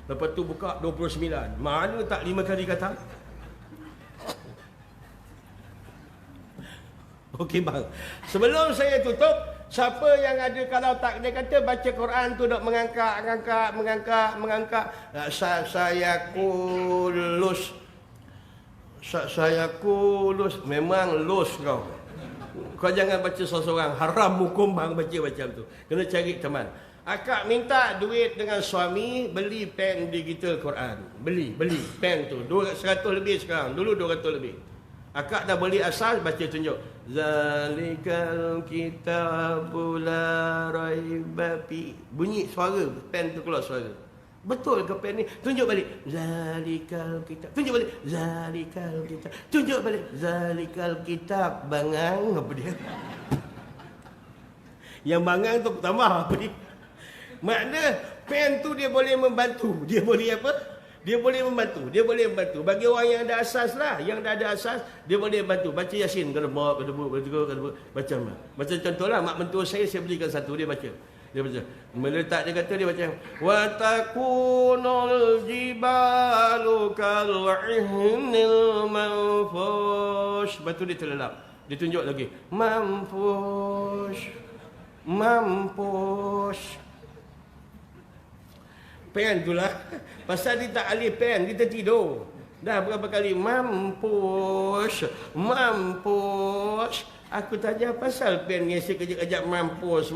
Lepas tu buka 29. Mana tak 5 kali kata? Okey bang. Sebelum saya tutup, siapa yang ada kalau tak dia kata baca Quran tu dok mengangkat. Saya kulus. Saya kulus. Memang los kau. Kau jangan baca seorang. Haram hukum bang baca macam tu. Kena cari teman. Akak minta duit dengan suami beli pen digital Quran. Beli pen tu 100 lebih sekarang. Dulu 200 lebih. Akak dah beli asal, baca tunjuk. Zalikal kitabul la raiba fi. Bunyi suara pen tu keluar suara. Betul ke pen ni? Tunjuk balik. Zalikal kitab. Tunjuk balik. Zalikal kitab. Tunjuk balik. Zalikal kitab. Bangang apa dia? Yang bangang tu tambah apa dia? Makna pen tu dia boleh membantu. Dia boleh apa? Dia boleh membantu. Bagi orang yang ada asas lah. Yang dah ada asas, dia boleh bantu. Baca Yasin. Kedebuk. Macam contohlah, mak mentua saya belikan satu. Dia baca. Meletak dia kata, dia baca. Wa takunul jibalu kal'ihnil manfush. Lepas tu dia terlelap. Dia tunjuk lagi. Mampus. Pen tu lah. Pasal dia tak alih pen, dia tertidur. Dah berapa kali mampus. Aku tanya pasal pen ni, saya kejap mampus.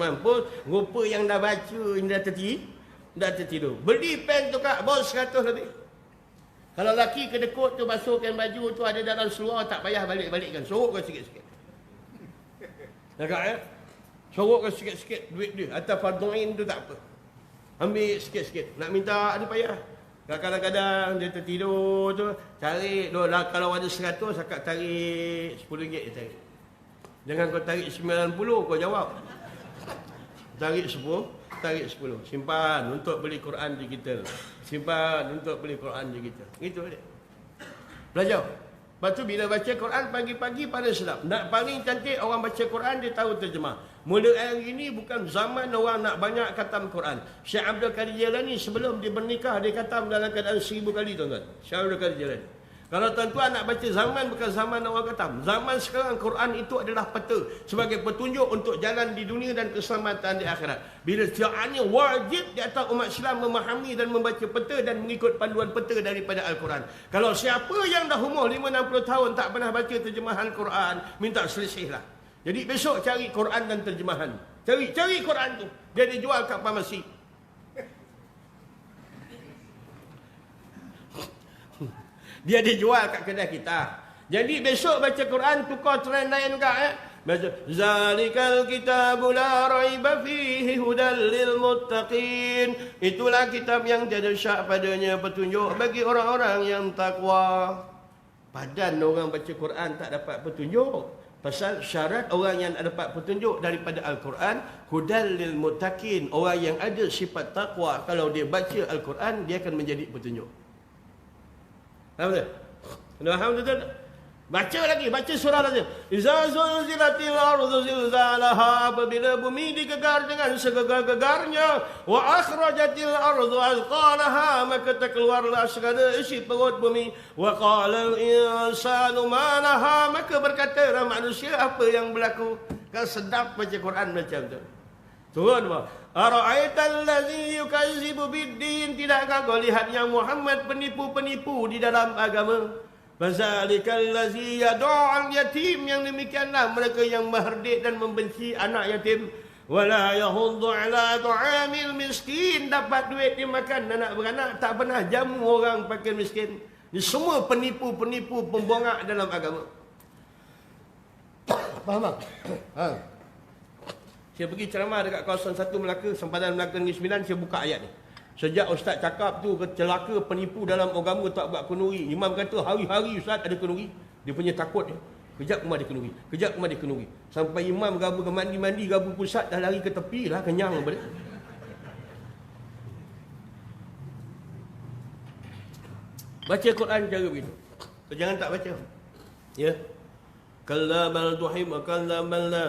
Rupa yang dah baca, yang dah tertidur. Beli pen tu kak, bos 100 lebih. Kalau laki kedekut tu basuhkan baju tu ada dalam seluar, tak payah balik-balikkan. Sorokkan sikit-sikit. Dah kak ya? Sorokkan sikit-sikit duit dia. Atas fardu'in tu tak apa. Ambil sikit-sikit. Nak minta ada payah. Kadang-kadang dia tertidur tu, tarik. Kalau ada 100, akak tarik RM10 dia tarik. Jangan kau tarik 90, kau jawab. Tarik 10. Simpan untuk beli Quran digital. Itu dia. Belajar. Lepas tu bila baca Quran pagi-pagi pada sedap. Nak paling cantik orang baca Quran, dia tahu terjemah. Mula hari ini bukan zaman orang nak banyak khatam Quran. Syekh Abdul Qadir Jilani sebelum dia bernikah, dia khatam dalam keadaan 1000 kali tuan-tuan. Syekh Abdul Qadir Jilani. Kalau tuan-tuan nak baca zaman, bukan zaman orang khatam. Zaman sekarang Quran itu adalah peta sebagai petunjuk untuk jalan di dunia dan keselamatan di akhirat. Bila setiapnya wajib di atas umat Islam memahami dan membaca peta dan mengikut panduan peta daripada Al-Quran. Kalau siapa yang dah umur 50-60 tahun tak pernah baca terjemahan Quran, minta selisih lah. Jadi besok cari Quran dan terjemahan. Cari Quran tu. Dia dijual kat farmasi. Dia dijual kat kedai kita. Jadi besok baca Quran tukar trend lain kak baca zalikal kitabu la raiba fihi hudal lil muttaqin. Itulah kitab yang tiada syak padanya petunjuk bagi orang-orang yang takwa. Padan orang baca Quran tak dapat petunjuk. Pasal syarat orang yang dapat petunjuk daripada Al-Quran, hudal lil muttaqin, orang yang ada sifat takwa, kalau dia baca Al-Quran dia akan menjadi petunjuk. Faham tak? Faham tak? Baca lagi, baca surah lagi. Iza zulzilatil ardu zilzalaha, apabila bumi digegar dengan segegar-gegarnya, wa akhrajatil ardu azqalaha, maka terkeluarlah segala isi perut bumi, wa qala al insanu ma laha, maka berkatalah manusia apa yang berlaku. Kan sedap baca Quran macam tu. Turun bah. Ara'aital ladzi yukazzibu bid-din, tidakkah kau lihat yang Muhammad penipu-penipu di dalam agama? Fazalikal ladzi yad'ul yatim, yang demikianlah mereka yang mengherdik dan membenci anak yatim. Wala yahuddu ala ta'amil miskin, dapat duit dimakan anak beranak, tak pernah jamu orang fakir miskin. Ini semua penipu-penipu pembongak dalam agama. Faham tak? Saya pergi ceramah dekat kawasan 1 Melaka, sempadan Melaka Negeri Sembilan, saya buka ayat ni. Sejak ustaz cakap tu celaka penipu dalam agama tak buat kenduri. Imam kata hari-hari ustaz ada kenduri. Dia punya takut dia. Kejap rumah dia kenduri. Kejap rumah dia kenduri. Sampai imam gabu ke mandi-mandi, gabu pusat dah lari ke tepi lah, kenyang apa dia. Baca Quran cara begitu. Jangan tak baca. Ya. Kalla bal tuhib wa kalla bal la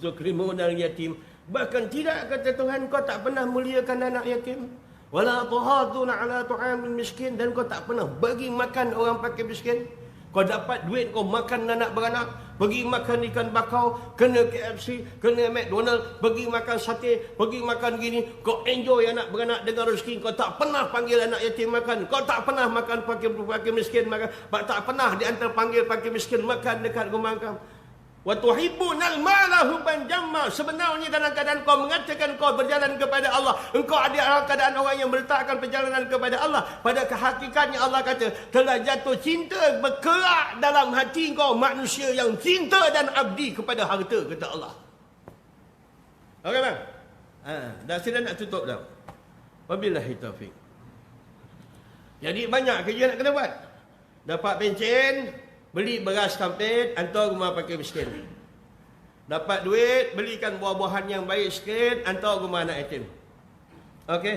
tukrimun al yatim. Bahkan tidak kata Tuhan, kau tak pernah muliakan anak yatim. Wala tuhaduna ala tu'amil miskin, dan kau tak pernah bagi makan orang fakir miskin. Kau dapat duit, kau makan anak beranak, pergi makan ikan bakau, kena KFC, kena McDonald, pergi makan sate, pergi makan gini. Kau enjoy anak beranak dengan rezeki. Kau tak pernah panggil anak yatim makan. Kau tak pernah makan fakir miskin makan. Tak pernah diantar panggil fakir miskin makan dekat rumah kau. Wa tuhibbunal mala hubban jamma. Sebenarnya dalam keadaan kau mengatakan kau berjalan kepada Allah, engkau ada dalam keadaan orang yang meletakkan perjalanan kepada Allah. Pada hakikatnya Allah kata telah jatuh cinta berkerak dalam hati kau, manusia yang cinta dan abdi kepada harta, kata Allah. Okey bang? Dah sila nak tutup dah. Wabillahi taufik. Jadi banyak kerja nak kena buat. Dapat pencen, beli beras kampit, hantar rumah fakir miskin. Dapat duit, belikan buah-buahan yang baik sikit, hantar rumah anak yatim. Okey?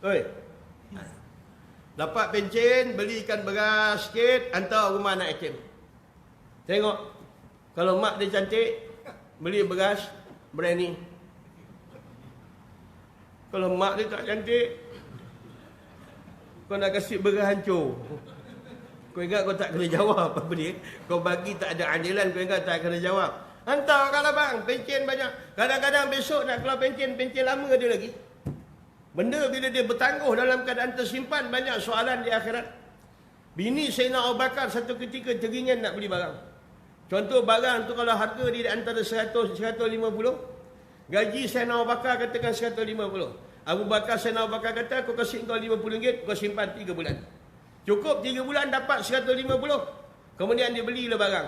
Oi. Dapat pencen, belikan beras sikit, hantar rumah anak yatim. Tengok. Kalau mak dia cantik, beli beras, berani. Kalau mak dia tak cantik, kau nak kasih beras hancur. Kau ingat kau tak kena jawab apa dia? Kau bagi tak ada adilan, kau ingat tak kena jawab. Hantar kalau bang, pencen banyak. Kadang-kadang besok nak keluar pencen lama dia lagi. Benda bila dia bertangguh dalam keadaan tersimpan, banyak soalan di akhirat. Bini Sayyidina Abu Bakar satu ketika teringin nak beli barang. Contoh barang tu kalau harga dia antara 100-150, gaji Sayyidina Abu Bakar katakan 150. Abu Bakar, Sayyidina Abu Bakar kata, aku kasih kau RM50, kau simpan 3 bulan. Cukup 3 bulan dapat 150. Kemudian dia belilah barang.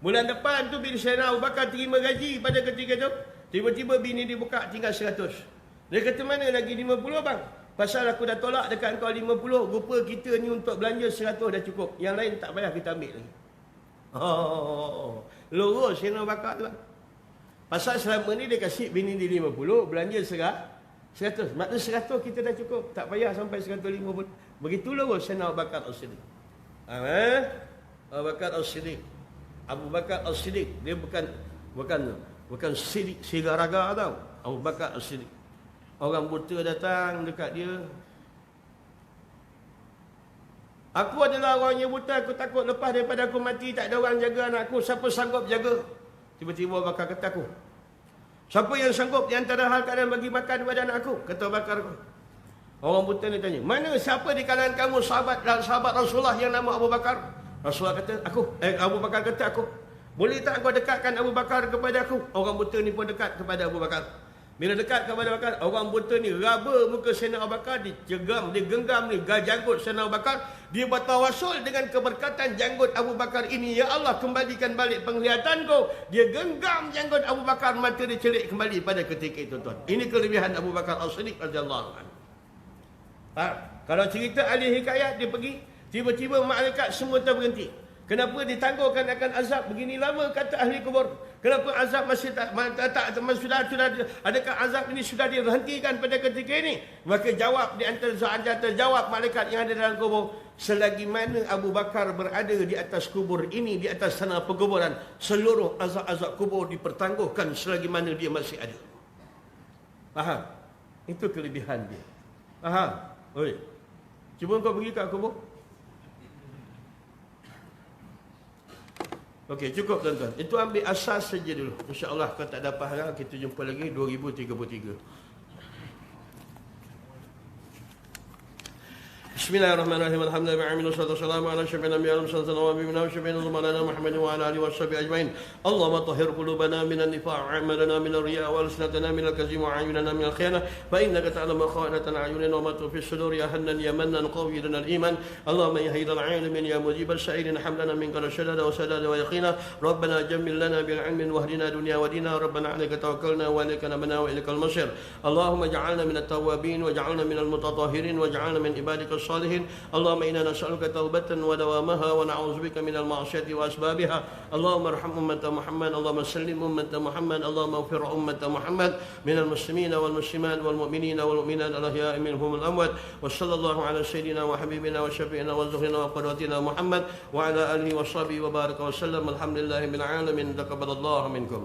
Bulan depan tu bila Sayyidina Abu Bakar terima gaji pada ketika tu, tiba-tiba bini dia buka tinggal 100. Dia kata mana lagi 50 bang? Pasal aku dah tolak dekat kau 50. Rupa kita ni untuk belanja 100 dah cukup. Yang lain tak payah kita ambil lagi. Lurus Sayyidina Abu Bakar tu bang. Pasal selama ni dia kasih bini dia 50, belanja 100. Maknanya 100 kita dah cukup. Tak payah sampai 150. Begitulah Sayyidina Abu Bakar As-Siddiq. Abu Bakar As-Siddiq. Abu Bakar As-Siddiq. Dia bukan sidik sigaraga tau. Abu Bakar As-Siddiq. Orang buta datang dekat dia. Aku adalah orang yang buta. Aku takut lepas daripada aku mati, tak ada orang jaga anak aku. Siapa sanggup jaga? Tiba-tiba Abu Bakar kata aku. Siapa yang sanggup di antara hal kalian bagi makan kepada anak aku? Kata Abu Bakar aku. Orang buta ni tanya, mana siapa di kalangan kamu sahabat Rasulullah yang nama Abu Bakar? Rasulullah kata, aku. Abu Bakar kata, aku. Boleh tak kau dekatkan Abu Bakar kepada aku? Orang buta ni pun dekat kepada Abu Bakar. Bila dekat kepada Abu Bakar, orang buta ni raba muka Sayyidina Abu Bakar, dia genggam ni janggut Sayyidina Abu Bakar, dia bertawasul dengan keberkatan janggut Abu Bakar ini, ya Allah kembalikan balik penglihatan kau. Dia genggam janggut Abu Bakar, mata dia celik kembali pada ketika itu, tuan. Ini kelebihan Abu Bakar As-Siddiq radhiyallahu anhu. Kalau cerita ahli hikayat, dia pergi, tiba-tiba malaikat semua terberhenti. Kenapa ditangguhkan akan azab begini lama, kata ahli kubur? Kenapa azab masih sudah adakah azab ini sudah dihentikan pada ketika ini? Maka jawab di antara jawab malaikat yang ada dalam kubur, selagi mana Abu Bakar berada di atas kubur ini, di atas tanah perkuburan, seluruh azab-azab kubur dipertangguhkan selagi mana dia masih ada. Faham? Itu kelebihan dia. Faham? Oi. Cuba kau pergi kat kubur. Okey, cukup tuan-tuan. Itu ambil asas saja dulu. InsyaAllah kalau tak dapat harap, kita jumpa lagi 2033. Bismillahirrahmanirrahim. Alhamdulillah wassalamu ala asyrafil anbiya'i wal mursalin wa nabiyina wa syafi'ina Muhammadin Muhammadin wa ala alihi washabihi ajmain. Allahumma tahhir qulubana minan nifaq, a'malana minal riya' wa alsinatana minal kadhib wa a'yunana minal khiyanah. Fa innaka ta'lamu kha'inatal a'yunina wa ma tukhfi as-sudur, ya hannan ya mannan qawwi lana al-iman. Allahumma ya hayyul 'alamin ya mujibal sa'ilin hamdana minka shadada wa sadada wa yaqina. Rabbana jammil lana bil 'ilmin wahdina dunya wa dina. Rabbana 'alaika tawakkalna wa ilayka nabna wa ilaikal masir. Allahumma ja'alna minat tawwabin wa ja'alna minal mutatahhirin wa ja'alna min ibadika الصالحين. اللهم إنا نسألك توبة ودوامها ونعوذ بك من المعصية وأسبابها. اللهم ارحم أمة محمد، اللهم سلم أمة محمد، اللهم اغفر أمة محمد من المسلمين والمسلمات والمؤمنين والمؤمنات الأحياء منهم الأموات. وصلى الله على سيدنا وحبيبنا وشفيعنا وزهرنا وقدوتنا محمد وعلى آله وصحبه وبارك وسلم. الحمد لله بالعالمين. تقبل الله منكم.